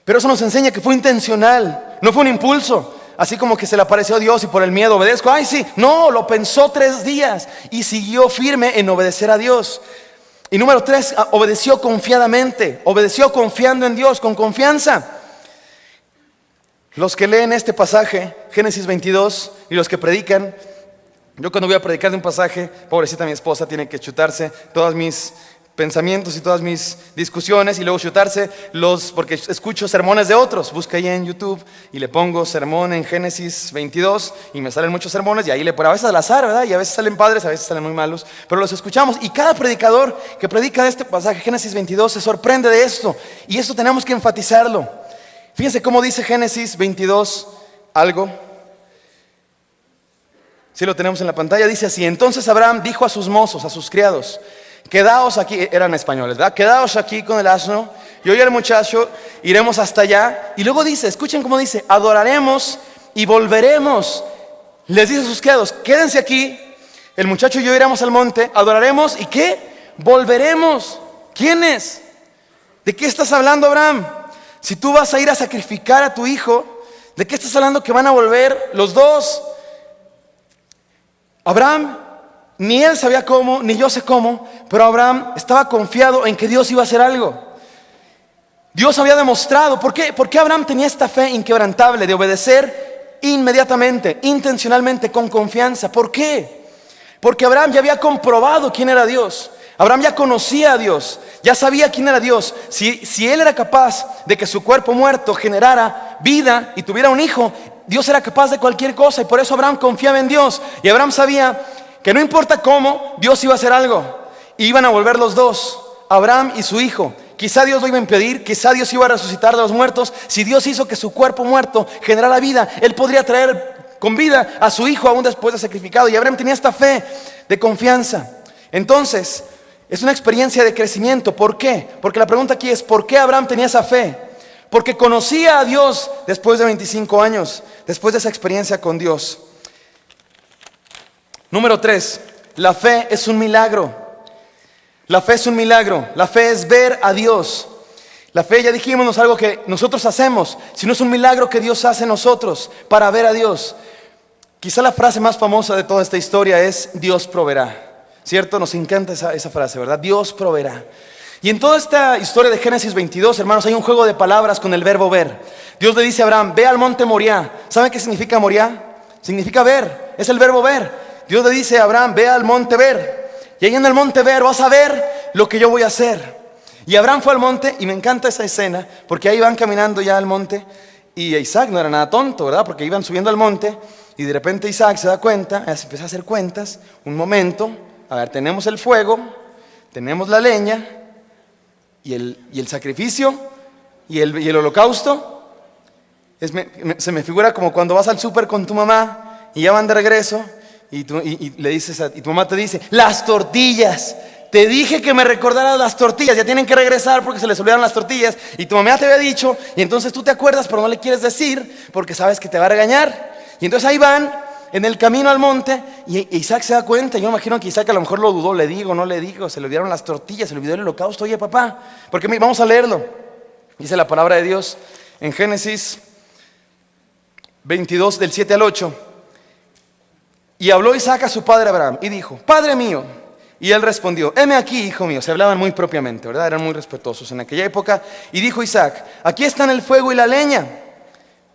Pero eso nos enseña que fue intencional, no fue un impulso. así como que se le apareció Dios y por el miedo obedezco. Ay, sí, no, lo pensó 3 días y siguió firme en obedecer a Dios. Y número 3, obedeció confiadamente, obedeció confiando en Dios, con confianza. Los que leen este pasaje, Génesis 22, y los que predican, yo cuando voy a predicar de un pasaje, pobrecita mi esposa tiene que chutarse todos mis pensamientos y todas mis discusiones y luego chutarse porque escucho sermones de otros. Busca ahí en YouTube y le pongo sermón en Génesis 22 y me salen muchos sermones y ahí le pongo, a veces al azar, ¿verdad? Y a veces salen padres, a veces salen muy malos, pero los escuchamos y cada predicador que predica de este pasaje, Génesis 22, se sorprende de esto y esto tenemos que enfatizarlo. Fíjense cómo dice Génesis 22 algo. Si lo tenemos en la pantalla, dice así: entonces Abraham dijo a sus mozos, a sus criados, quedaos aquí, eran españoles, ¿verdad? Quedaos aquí con el asno, yo y el muchacho iremos hasta allá. Y luego dice, escuchen cómo dice, adoraremos y volveremos. Les dice a sus criados, quédense aquí, el muchacho y yo iremos al monte, adoraremos y ¿qué? Volveremos. ¿Quiénes? ¿De qué estás hablando, Abraham? Si tú vas a ir a sacrificar a tu hijo, ¿de qué estás hablando que van a volver los dos? Abraham, ni él sabía cómo, ni yo sé cómo, pero Abraham estaba confiado en que Dios iba a hacer algo. Dios había demostrado. ¿Por qué Abraham tenía esta fe inquebrantable de obedecer inmediatamente, intencionalmente, con confianza? ¿Por qué? Porque Abraham ya había comprobado quién era Dios. Abraham ya conocía a Dios, ya sabía quién era Dios. Si él era capaz de que su cuerpo muerto generara vida y tuviera un hijo, Dios era capaz de cualquier cosa y por eso Abraham confiaba en Dios. Y Abraham sabía que no importa cómo, Dios iba a hacer algo. Y iban a volver los dos, Abraham y su hijo. Quizá Dios lo iba a impedir, quizá Dios iba a resucitar de los muertos. Si Dios hizo que su cuerpo muerto generara vida, Él podría traer con vida a su hijo aún después de sacrificado. Y Abraham tenía esta fe de confianza. Entonces, es una experiencia de crecimiento. ¿Por qué? Porque la pregunta aquí es, ¿por qué Abraham tenía esa fe? Porque conocía a Dios después de 25 años, después de esa experiencia con Dios. Número 3, la fe es un milagro. La fe es un milagro. La fe es ver a Dios. La fe, ya dijimos, no es algo que nosotros hacemos, sino es un milagro que Dios hace en nosotros para ver a Dios. Quizá la frase más famosa de toda esta historia es Dios proveerá. ¿Cierto? Nos encanta esa frase, ¿verdad? Dios proveerá. Y en toda esta historia de Génesis 22, hermanos, hay un juego de palabras con el verbo ver. Dios le dice a Abraham, ve al monte Moriah. ¿Saben qué significa Moriah? Significa ver, es el verbo ver. Dios le dice a Abraham, ve al monte ver. Y ahí en el monte ver vas a ver lo que yo voy a hacer. Y Abraham fue al monte y me encanta esa escena, porque ahí van caminando ya al monte. Y Isaac no era nada tonto, ¿verdad? Porque iban subiendo al monte y de repente Isaac se da cuenta, empieza a hacer cuentas, un momento. A ver, tenemos el fuego, tenemos la leña y el sacrificio y el holocausto. Se me figura como cuando vas al súper con tu mamá y ya van de regreso y le dices y tu mamá te dice, las tortillas. Te dije que me recordaras las tortillas, ya tienen que regresar porque se les olvidaron las tortillas. Y tu mamá te había dicho y entonces tú te acuerdas pero no le quieres decir porque sabes que te va a regañar. Y entonces ahí van en el camino al monte y Isaac se da cuenta. Yo me imagino que Isaac a lo mejor lo dudó, le digo, no le digo, se le olvidaron las tortillas, se le olvidó el holocausto. Oye papá, porque vamos a leerlo. Dice la palabra de Dios en Génesis 22 del 7 al 8. Y habló Isaac a su padre Abraham y dijo, Padre mío. Y él respondió, heme aquí, hijo mío. Se hablaban muy propiamente, ¿verdad? Eran muy respetuosos en aquella época. Y dijo Isaac, aquí están el fuego y la leña,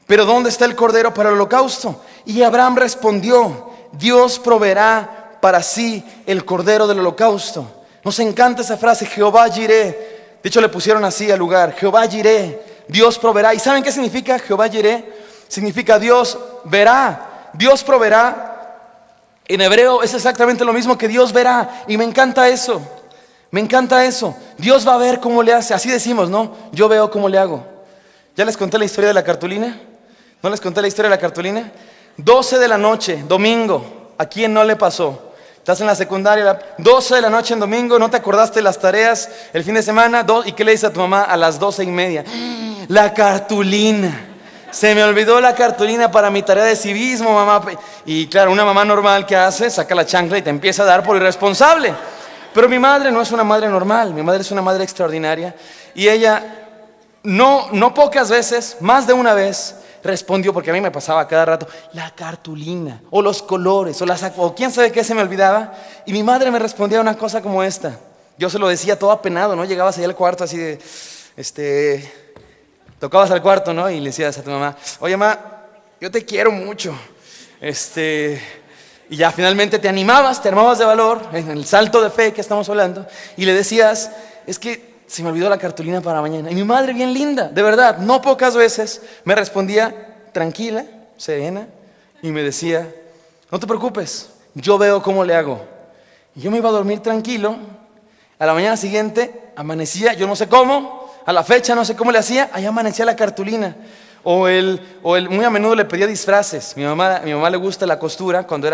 pero ¿dónde está el cordero para el holocausto? Y Abraham respondió, Dios proveerá para sí el cordero del holocausto. Nos encanta esa frase, Jehová Jireh. De hecho le pusieron así al lugar, Jehová Jireh, Dios proveerá. ¿Y saben qué significa Jehová Jireh? Significa Dios verá, Dios proveerá. En hebreo es exactamente lo mismo que Dios verá. Y me encanta eso, me encanta eso. Dios va a ver cómo le hace, así decimos, ¿no? Yo veo cómo le hago. ¿Ya les conté la historia de la cartulina? ¿No les conté la historia de la cartulina? 12 de la noche, domingo. ¿A quién no le pasó? Estás en la secundaria, 12 de la noche en domingo, no te acordaste de las tareas el fin de semana. ¿Y qué le dices a tu mamá a las 12:30? La cartulina. Se me olvidó la cartulina para mi tarea de civismo, mamá. Y claro, una mamá normal, ¿qué hace? Saca la chancla y te empieza a dar por irresponsable. Pero mi madre no es una madre normal, mi madre es una madre extraordinaria. Y ella, no pocas veces, más de una vez, respondió, porque a mí me pasaba cada rato, la cartulina, o los colores, o quién sabe qué se me olvidaba. Y mi madre me respondía una cosa como esta. Yo se lo decía todo apenado, ¿no? Llegabas allá al cuarto así de, tocabas al cuarto, ¿no? Y le decías a tu mamá, oye, mamá, yo te quiero mucho. Y ya finalmente te animabas, te armabas de valor, en el salto de fe que estamos hablando, y le decías, es que se me olvidó la cartulina para mañana. Y mi madre, bien linda, de verdad, no pocas veces, me respondía tranquila, serena, y me decía, no te preocupes, yo veo cómo le hago. Y yo me iba a dormir tranquilo. A la mañana siguiente amanecía, yo no sé cómo, a la fecha no sé cómo le hacía, ahí amanecía la cartulina. Muy a menudo le pedía disfraces. Mi mamá le gusta la costura. Cuando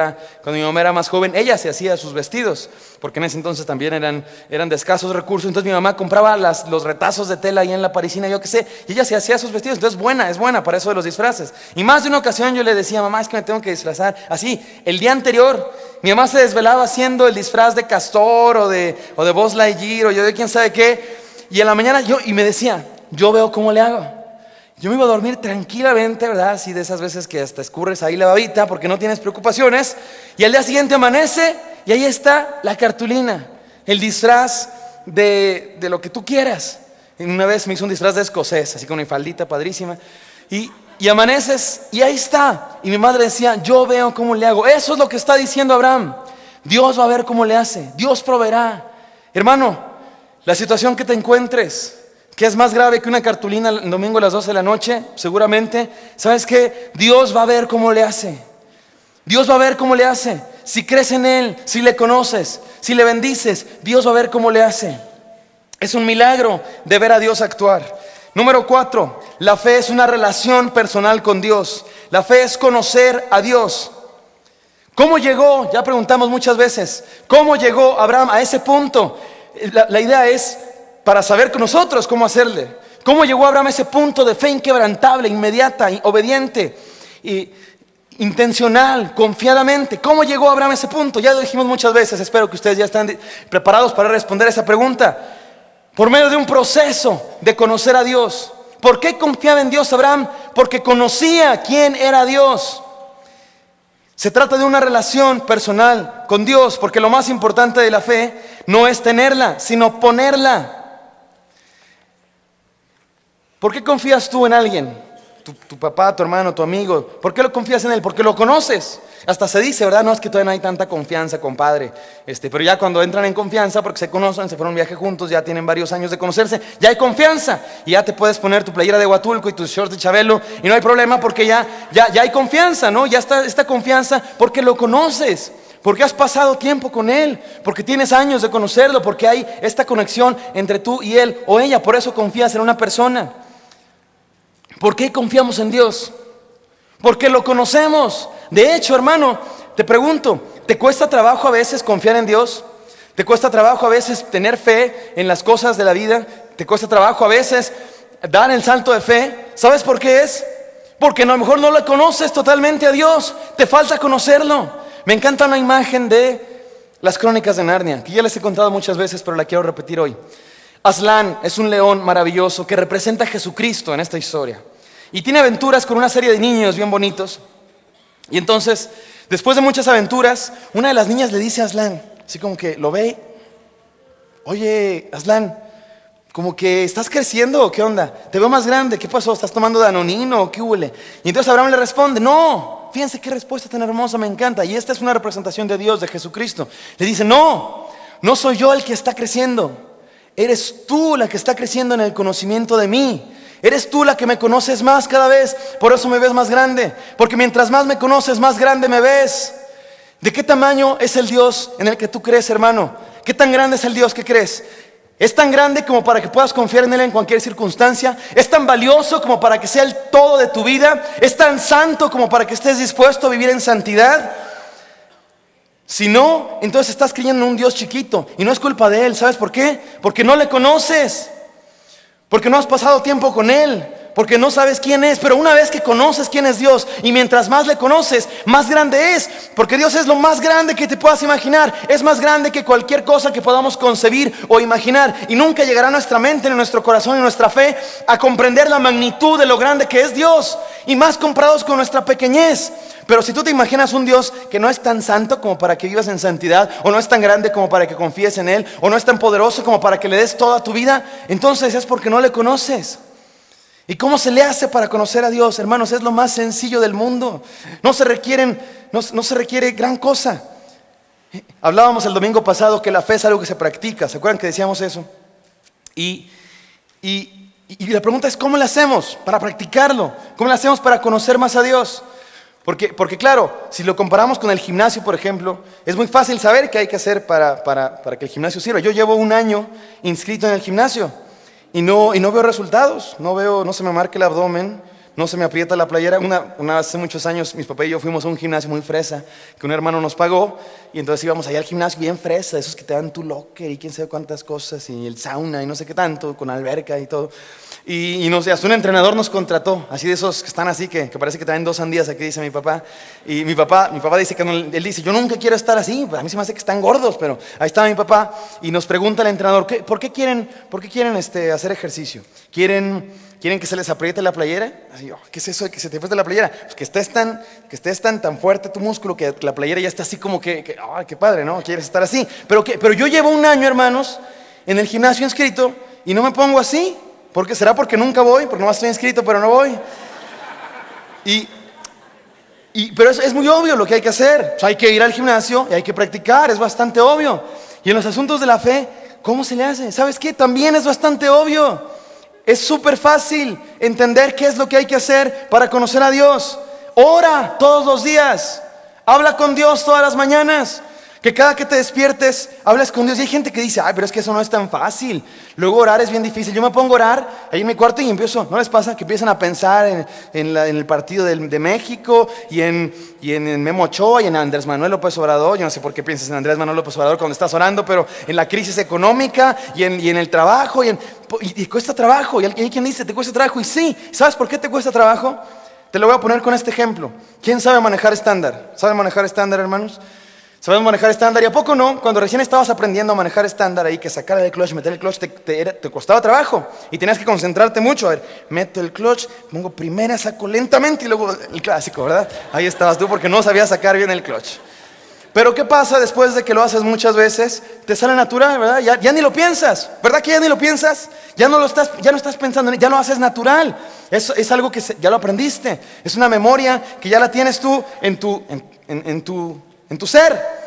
mi mamá era más joven, ella se hacía sus vestidos, porque en ese entonces también eran de escasos recursos. Entonces mi mamá compraba los retazos de tela ahí en la parisina, yo qué sé, y ella se hacía sus vestidos. Entonces es buena para eso de los disfraces. Y más de una ocasión yo le decía, mamá, es que me tengo que disfrazar. Así, el día anterior, mi mamá se desvelaba haciendo el disfraz de Castor o de Buzz Lightyear o yo de quién sabe qué. Y en la mañana y me decía, yo veo cómo le hago. Yo me iba a dormir tranquilamente, ¿verdad? Así de esas veces que hasta escurres ahí la babita porque no tienes preocupaciones. Y al día siguiente amanece y ahí está la cartulina, el disfraz de lo que tú quieras. Y una vez me hizo un disfraz de escocés, así con mi faldita padrísima. Y amaneces y ahí está. Y mi madre decía, yo veo cómo le hago. Eso es lo que está diciendo Abraham. Dios va a ver cómo le hace. Dios proveerá. Hermano, la situación que te encuentres, ¿qué es más grave que una cartulina el domingo a las 12 de la noche? Seguramente. ¿Sabes qué? Dios va a ver cómo le hace. Dios va a ver cómo le hace. Si crees en Él, si le conoces, si le bendices, Dios va a ver cómo le hace. Es un milagro de ver a Dios actuar. Número 4, la fe es una relación personal con Dios. La fe es conocer a Dios. ¿Cómo llegó? Ya preguntamos muchas veces, ¿cómo llegó Abraham a ese punto? La idea es para saber con nosotros cómo hacerle. ¿Cómo llegó Abraham a ese punto de fe inquebrantable, inmediata, obediente, intencional, confiadamente? ¿Cómo llegó Abraham a ese punto? Ya lo dijimos muchas veces, espero que ustedes ya están preparados para responder esa pregunta. Por medio de un proceso de conocer a Dios. ¿Por qué confiaba en Dios Abraham? Porque conocía quién era Dios. Se trata de una relación personal con Dios, porque lo más importante de la fe no es tenerla, sino ponerla. ¿Por qué confías tú en alguien? Tu papá, tu hermano, tu amigo. ¿Por qué lo confías en él? Porque lo conoces. Hasta se dice, ¿verdad? No es que todavía no hay tanta confianza, compadre. Pero ya cuando entran en confianza, porque se conocen, se fueron un viaje juntos, ya tienen varios años de conocerse, ya hay confianza. Y ya te puedes poner tu playera de Huatulco y tus shorts de Chabelo y no hay problema porque ya hay confianza, ¿no? Ya está esta confianza porque lo conoces. Porque has pasado tiempo con Él, porque tienes años de conocerlo, porque hay esta conexión entre tú y Él o ella. Por eso confías en una persona. ¿Por qué confiamos en Dios? Porque lo conocemos. De hecho, hermano, te pregunto, ¿te cuesta trabajo a veces confiar en Dios? ¿Te cuesta trabajo a veces tener fe en las cosas de la vida? ¿Te cuesta trabajo a veces dar el salto de fe? ¿Sabes por qué es? Porque a lo mejor no le conoces totalmente a Dios. Te falta conocerlo. Me encanta una imagen de las Crónicas de Narnia, que ya les he contado muchas veces, pero la quiero repetir hoy. Aslan es un león maravilloso que representa a Jesucristo en esta historia. Y tiene aventuras con una serie de niños bien bonitos. Y entonces, después de muchas aventuras, una de las niñas le dice a Aslan, así como que lo ve, oye, Aslan, como que estás creciendo, ¿o qué onda? Te veo más grande, ¿qué pasó? ¿Estás tomando Danonino o qué huele? Y entonces Abraham le responde, no, fíjense qué respuesta tan hermosa, me encanta. Y esta es una representación de Dios, de Jesucristo. Le dice, no soy yo el que está creciendo. Eres tú la que está creciendo en el conocimiento de mí. Eres tú la que me conoces más cada vez. Por eso me ves más grande. Porque mientras más me conoces, más grande me ves. ¿De qué tamaño es el Dios en el que tú crees, hermano? ¿Qué tan grande es el Dios que crees? ¿Es tan grande como para que puedas confiar en Él en cualquier circunstancia? ¿Es tan valioso como para que sea el todo de tu vida? ¿Es tan santo como para que estés dispuesto a vivir en santidad? Si no, entonces estás creyendo en un Dios chiquito. Y no es culpa de Él, ¿sabes por qué? Porque no le conoces. Porque no has pasado tiempo con Él. Porque no sabes quién es. Pero una vez que conoces quién es Dios, y mientras más le conoces, más grande es. Porque Dios es lo más grande que te puedas imaginar. Es más grande que cualquier cosa que podamos concebir o imaginar. Y nunca llegará a nuestra mente, en nuestro corazón y nuestra fe a comprender la magnitud de lo grande que es Dios. y más comparados con nuestra pequeñez. Pero si tú te imaginas un Dios que no es tan santo como para que vivas en santidad, o no es tan grande como para que confíes en Él, o no es tan poderoso como para que le des toda tu vida, entonces es porque no le conoces. ¿Y cómo se le hace para conocer a Dios? Hermanos, es lo más sencillo del mundo. No se requiere gran cosa. Hablábamos el domingo pasado que la fe es algo que se practica. ¿Se acuerdan que decíamos eso? Y la pregunta es, ¿cómo le hacemos para practicarlo? ¿Cómo le hacemos para conocer más a Dios? Porque claro, si lo comparamos con el gimnasio, por ejemplo, es muy fácil saber qué hay que hacer para que el gimnasio sirva. Yo llevo 1 año inscrito en el gimnasio y no veo resultados. No se me marca el abdomen, no se me aprieta la playera. Hace muchos años mis papás y yo fuimos a un gimnasio muy fresa que un hermano nos pagó, y entonces íbamos allá al gimnasio bien fresa, esos que te dan tu locker y quién sabe cuántas cosas, y el sauna y no sé qué tanto, con alberca y todo. Y no sé, hasta un entrenador nos contrató, así de esos que están así, que parece que traen 2 sandías, aquí dice mi papá. Y mi papá dice que no, él dice, yo nunca quiero estar así, a mí se me hace que están gordos, pero ahí está mi papá, y nos pregunta el entrenador, ¿por qué quieren hacer ejercicio? ¿Quieren que se les apriete la playera? Así, ¿qué es eso de que se te apriete la playera? Pues que estés tan fuerte tu músculo que la playera ya está así como que qué padre, ¿no? Quieres estar así. Pero yo llevo 1 año, hermanos, en el gimnasio inscrito y no me pongo así. ¿Por qué? ¿Será porque nunca voy? Porque nomás estoy inscrito, pero no voy. Pero es muy obvio lo que hay que hacer. O sea, hay que ir al gimnasio y hay que practicar, es bastante obvio. Y en los asuntos de la fe, ¿cómo se le hace? ¿Sabes qué? También es bastante obvio. Es súper fácil entender qué es lo que hay que hacer para conocer a Dios. Ora todos los días. Habla con Dios todas las mañanas. Que cada que te despiertes, hables con Dios. Y hay gente que dice, pero es que eso no es tan fácil. Luego orar es bien difícil. Yo me pongo a orar ahí en mi cuarto y empiezo, ¿no les pasa? Que empiezan a pensar en el partido de México y en Memo Ochoa y en Andrés Manuel López Obrador. Yo no sé por qué piensas en Andrés Manuel López Obrador cuando estás orando, pero en la crisis económica y en el trabajo y cuesta trabajo. Y hay quien dice, ¿te cuesta trabajo? Y sí, ¿sabes por qué te cuesta trabajo? Te lo voy a poner con este ejemplo. ¿Quién sabe manejar estándar? ¿Saben manejar estándar, hermanos? Sabemos manejar estándar, y a poco no, cuando recién estabas aprendiendo a manejar estándar ahí, que sacar el clutch, meter el clutch, te costaba trabajo y tenías que concentrarte mucho. A ver, meto el clutch, pongo primera, saco lentamente y luego el clásico, ¿verdad? Ahí estabas tú porque no sabías sacar bien el clutch. Pero ¿qué pasa después de que lo haces muchas veces? Te sale natural, ¿verdad? Ya ni lo piensas, ¿verdad que ya ni lo piensas? Ya no estás pensando, ya lo haces natural. Es algo que ya lo aprendiste, es una memoria que ya la tienes tú en tu ser.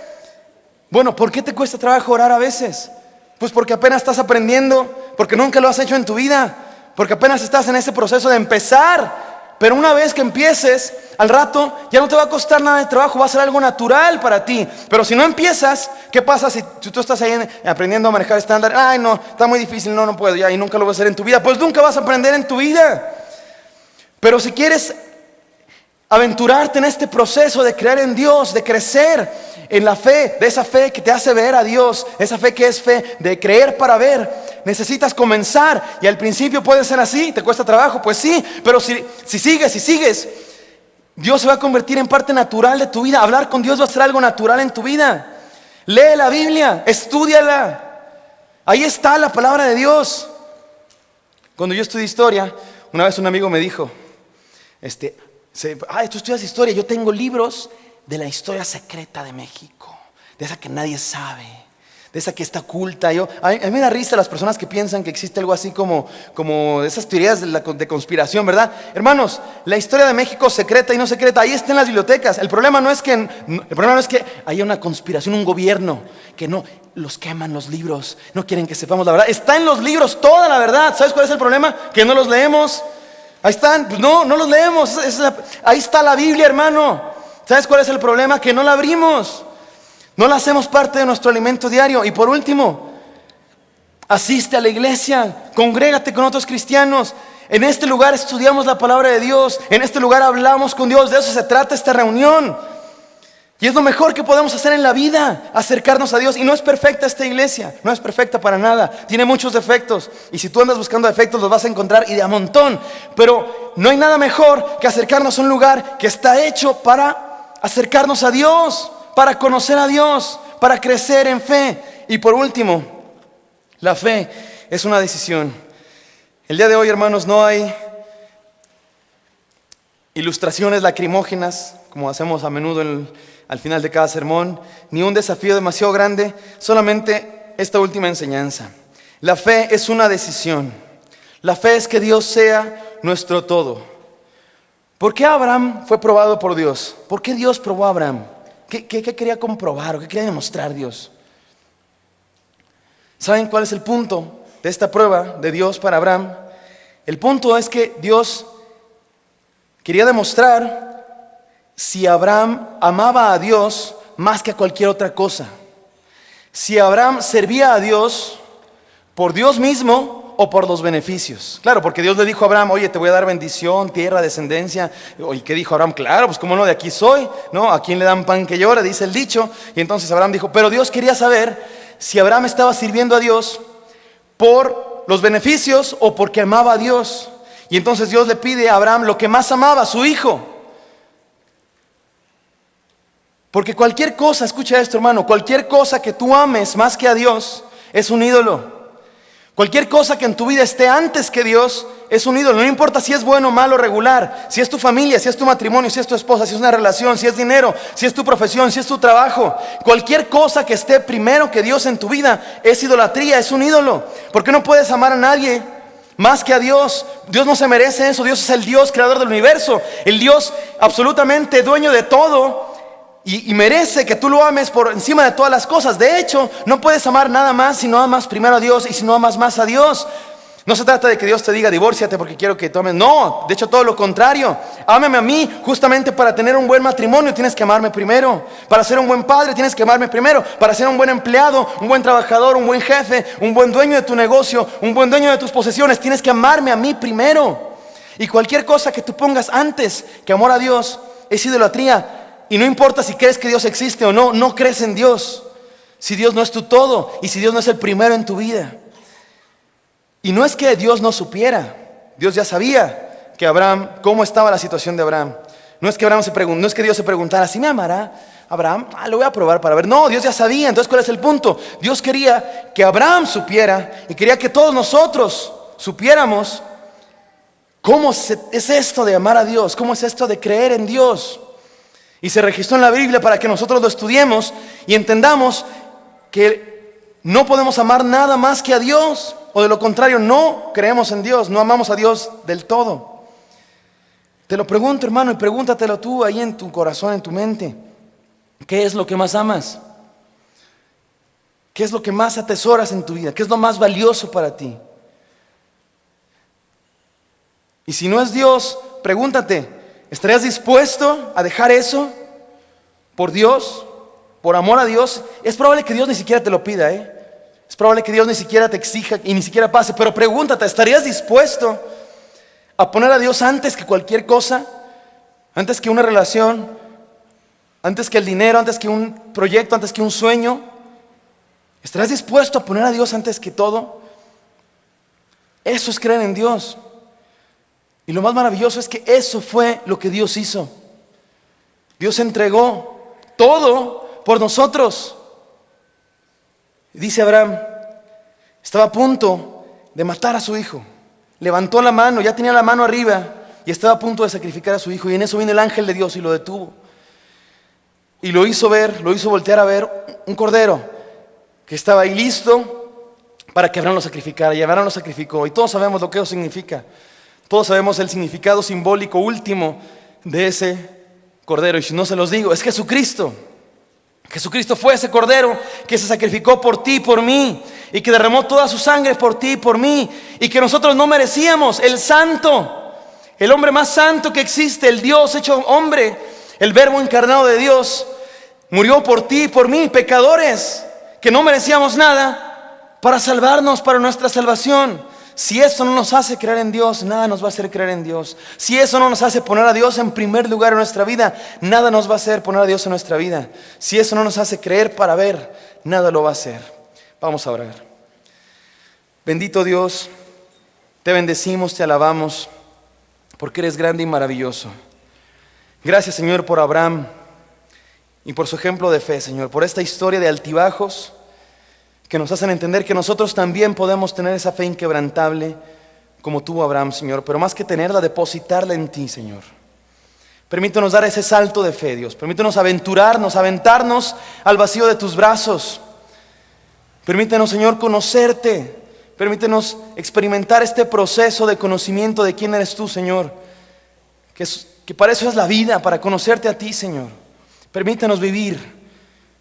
Bueno, ¿por qué te cuesta trabajo orar a veces? Pues porque apenas estás aprendiendo, porque nunca lo has hecho en tu vida, porque apenas estás en ese proceso de empezar. Pero una vez que empieces, al rato ya no te va a costar nada de trabajo, va a ser algo natural para ti. Pero si no empiezas, ¿qué pasa si tú estás ahí aprendiendo a manejar estándar? Ay, no, está muy difícil, no puedo ya, y nunca lo vas a hacer en tu vida. Pues nunca vas a aprender en tu vida. Pero si quieres aventurarte en este proceso de creer en Dios, de crecer en la fe, de esa fe que te hace ver a Dios, esa fe que es fe de creer para ver, necesitas comenzar. Y al principio puede ser así, te cuesta trabajo, pues sí, pero si sigues, Dios se va a convertir en parte natural de tu vida. Hablar con Dios va a ser algo natural en tu vida. Lee la Biblia, estúdiala, ahí está la palabra de Dios. Cuando yo estudié historia, una vez un amigo me dijo, tú estudias historia, yo tengo libros de la historia secreta de México, de esa que nadie sabe, de esa que está oculta. A mí me da risa las personas que piensan que existe algo así como esas teorías de conspiración, ¿verdad? Hermanos, la historia de México secreta y no secreta, ahí está en las bibliotecas. El problema no es que haya una conspiración, un gobierno, que no, los queman los libros, no quieren que sepamos la verdad. Está en los libros toda la verdad. ¿Sabes cuál es el problema? Que no los leemos. Ahí están, pues no los leemos. Ahí está la Biblia, hermano. ¿Sabes cuál es el problema? Que no la abrimos. No la hacemos parte de nuestro alimento diario. Y por último, asiste a la iglesia, congrégate con otros cristianos. En este lugar estudiamos la palabra de Dios. En este lugar hablamos con Dios. De eso se trata esta reunión. Y es lo mejor que podemos hacer en la vida, acercarnos a Dios. Y no es perfecta esta iglesia, no es perfecta para nada, tiene muchos defectos. Y si tú andas buscando defectos los vas a encontrar y de a montón. Pero no hay nada mejor que acercarnos a un lugar que está hecho para acercarnos a Dios, para conocer a Dios, para crecer en fe. Y por último, la fe es una decisión. El día de hoy, hermanos, no hay ilustraciones lacrimógenas, como hacemos a menudo al final de cada sermón, ni un desafío demasiado grande, solamente esta última enseñanza. La fe es una decisión. La fe es que Dios sea nuestro todo. ¿Por qué Abraham fue probado por Dios? ¿Por qué Dios probó a Abraham? ¿Qué quería comprobar o qué quería demostrar Dios? ¿Saben cuál es el punto de esta prueba de Dios para Abraham? El punto es que Dios quería demostrar si Abraham amaba a Dios más que a cualquier otra cosa. Si Abraham servía a Dios por Dios mismo o por los beneficios. Claro, porque Dios le dijo a Abraham, oye, te voy a dar bendición, tierra, descendencia. ¿Y qué dijo Abraham? Claro, pues cómo no, de aquí soy, ¿no? ¿A quién le dan pan que llora? Dice el dicho. Y entonces Abraham dijo, pero Dios quería saber si Abraham estaba sirviendo a Dios por los beneficios o porque amaba a Dios. Y entonces Dios le pide a Abraham lo que más amaba, a su hijo. Porque cualquier cosa, escucha esto hermano, cualquier cosa que tú ames más que a Dios es un ídolo. Cualquier cosa que en tu vida esté antes que Dios es un ídolo. No importa si es bueno, malo, regular, si es tu familia, si es tu matrimonio, si es tu esposa, si es una relación, si es dinero, si es tu profesión, si es tu trabajo. Cualquier cosa que esté primero que Dios en tu vida es idolatría, es un ídolo. Porque no puedes amar a nadie más que a Dios. Dios no se merece eso. Dios es el Dios creador del universo, el Dios absolutamente dueño de todo. Y merece que tú lo ames por encima de todas las cosas. De hecho, no puedes amar nada más si no amas primero a Dios y si no amas más a Dios. No se trata de que Dios te diga, divórciate porque quiero que tú ames. No, de hecho todo lo contrario. Ámame a mí, justamente para tener un buen matrimonio tienes que amarme primero. Para ser un buen padre tienes que amarme primero. Para ser un buen empleado, un buen trabajador, un buen jefe, un buen dueño de tu negocio, un buen dueño de tus posesiones, tienes que amarme a mí primero. Y cualquier cosa que tú pongas antes que amor a Dios es idolatría. Y no importa si crees que Dios existe o no, no crees en Dios. Si Dios no es tu todo y si Dios no es el primero en tu vida. Y no es que Dios no supiera. Dios ya sabía que Abraham, cómo estaba la situación de Abraham. No es que no es que Dios se preguntara, ¿sí me amará Abraham? Lo voy a probar para ver. No, Dios ya sabía. Entonces, ¿cuál es el punto? Dios quería que Abraham supiera y quería que todos nosotros supiéramos cómo es esto de amar a Dios, cómo es esto de creer en Dios. Y se registró en la Biblia para que nosotros lo estudiemos y entendamos que no podemos amar nada más que a Dios. O de lo contrario, no creemos en Dios, no amamos a Dios del todo. Te lo pregunto, hermano, y pregúntatelo tú ahí en tu corazón, en tu mente. ¿Qué es lo que más amas? ¿Qué es lo que más atesoras en tu vida? ¿Qué es lo más valioso para ti? Y si no es Dios, pregúntate, ¿estarías dispuesto a dejar eso por Dios, por amor a Dios? Es probable que Dios ni siquiera te lo pida, Es probable que Dios ni siquiera te exija y ni siquiera pase. Pero pregúntate, ¿estarías dispuesto a poner a Dios antes que cualquier cosa? Antes que una relación, antes que el dinero, antes que un proyecto, antes que un sueño. ¿Estarías dispuesto a poner a Dios antes que todo? Eso es creer en Dios. Y lo más maravilloso es que eso fue lo que Dios hizo. Dios entregó todo por nosotros. Dice Abraham, estaba a punto de matar a su hijo. Levantó la mano, ya tenía la mano arriba y estaba a punto de sacrificar a su hijo. Y en eso vino el ángel de Dios y lo detuvo. Y lo hizo voltear a ver un cordero que estaba ahí listo para que Abraham lo sacrificara. Y Abraham lo sacrificó. Y todos sabemos lo que eso significa. Todos sabemos el significado simbólico último de ese cordero. Y si no se los digo, es Jesucristo. Jesucristo fue ese cordero que se sacrificó por ti y por mí. Y que derramó toda su sangre por ti y por mí. Y que nosotros no merecíamos. El santo, el hombre más santo que existe, el Dios hecho hombre, el verbo encarnado de Dios, murió por ti y por mí, pecadores, que no merecíamos nada, para salvarnos, para nuestra salvación. Si eso no nos hace creer en Dios, nada nos va a hacer creer en Dios. Si eso no nos hace poner a Dios en primer lugar en nuestra vida, nada nos va a hacer poner a Dios en nuestra vida. Si eso no nos hace creer para ver, nada lo va a hacer. Vamos a orar. Bendito Dios, te bendecimos, te alabamos, porque eres grande y maravilloso. Gracias, Señor, por Abraham y por su ejemplo de fe, Señor, por esta historia de altibajos que nos hacen entender que nosotros también podemos tener esa fe inquebrantable como tuvo Abraham, Señor, pero más que tenerla, depositarla en ti, Señor. Permítenos dar ese salto de fe, Dios. Permítenos aventarnos al vacío de tus brazos. Permítenos, Señor, conocerte. Permítenos experimentar este proceso de conocimiento de quién eres tú, Señor. Que para eso es la vida, para conocerte a ti, Señor. Permítenos vivir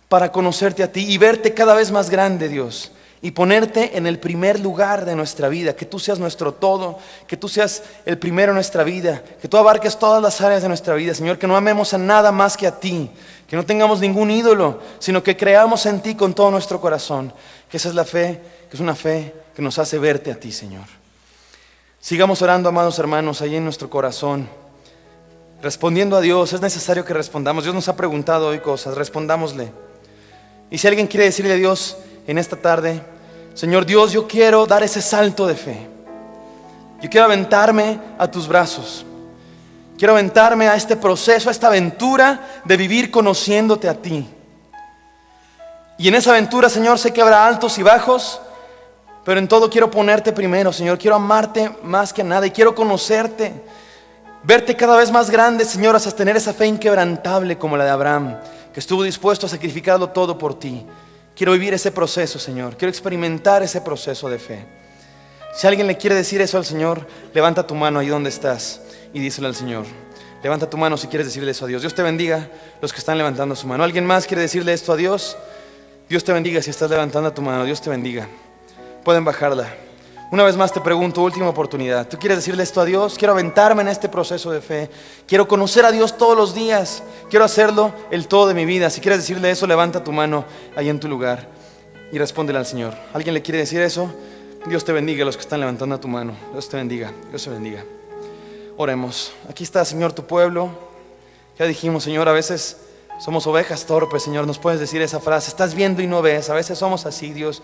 para conocerte a ti y verte cada vez más grande, Dios. Y ponerte en el primer lugar de nuestra vida, que tú seas nuestro todo, que tú seas el primero en nuestra vida, que tú abarques todas las áreas de nuestra vida, Señor, que no amemos a nada más que a ti, que no tengamos ningún ídolo, sino que creamos en ti con todo nuestro corazón, que esa es la fe, que es una fe que nos hace verte a ti, Señor. Sigamos orando, amados hermanos, ahí en nuestro corazón, respondiendo a Dios. Es necesario que respondamos. Dios nos ha preguntado hoy cosas, respondámosle. Y si alguien quiere decirle a Dios en esta tarde: Señor Dios, yo quiero dar ese salto de fe. Yo quiero aventarme a tus brazos. Quiero aventarme a este proceso, a esta aventura de vivir conociéndote a ti. Y en esa aventura, Señor, sé que habrá altos y bajos, pero en todo quiero ponerte primero, Señor. Quiero amarte más que nada y quiero conocerte. Verte cada vez más grande, Señor, hasta tener esa fe inquebrantable como la de Abraham, que estuvo dispuesto a sacrificarlo todo por ti. Quiero vivir ese proceso, Señor. Quiero experimentar ese proceso de fe. Si alguien le quiere decir eso al Señor, levanta tu mano ahí donde estás y díselo al Señor. Levanta tu mano si quieres decirle eso a Dios. Dios te bendiga los que están levantando su mano. ¿Alguien más quiere decirle esto a Dios? Dios te bendiga si estás levantando tu mano. Dios te bendiga. Pueden bajarla. Una vez más te pregunto, última oportunidad. ¿Tú quieres decirle esto a Dios? Quiero aventarme en este proceso de fe. Quiero conocer a Dios todos los días. Quiero hacerlo el todo de mi vida. Si quieres decirle eso, levanta tu mano ahí en tu lugar y respóndele al Señor. ¿Alguien le quiere decir eso? Dios te bendiga a los que están levantando tu mano. Dios te bendiga. Dios te bendiga. Oremos. Aquí está, Señor, tu pueblo. Ya dijimos, Señor, a veces somos ovejas torpes, Señor. Nos puedes decir esa frase: estás viendo y no ves. A veces somos así, Dios.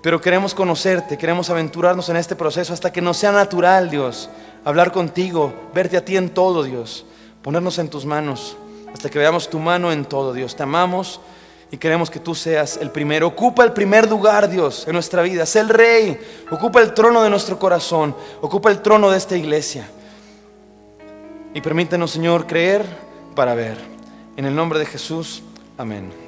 Pero queremos conocerte, queremos aventurarnos en este proceso hasta que nos sea natural, Dios, hablar contigo, verte a ti en todo, Dios, ponernos en tus manos, hasta que veamos tu mano en todo, Dios. Te amamos y queremos que tú seas el primero. Ocupa el primer lugar, Dios, en nuestra vida. Sé el Rey, ocupa el trono de nuestro corazón, ocupa el trono de esta iglesia. Y permítenos, Señor, creer para ver. En el nombre de Jesús, amén.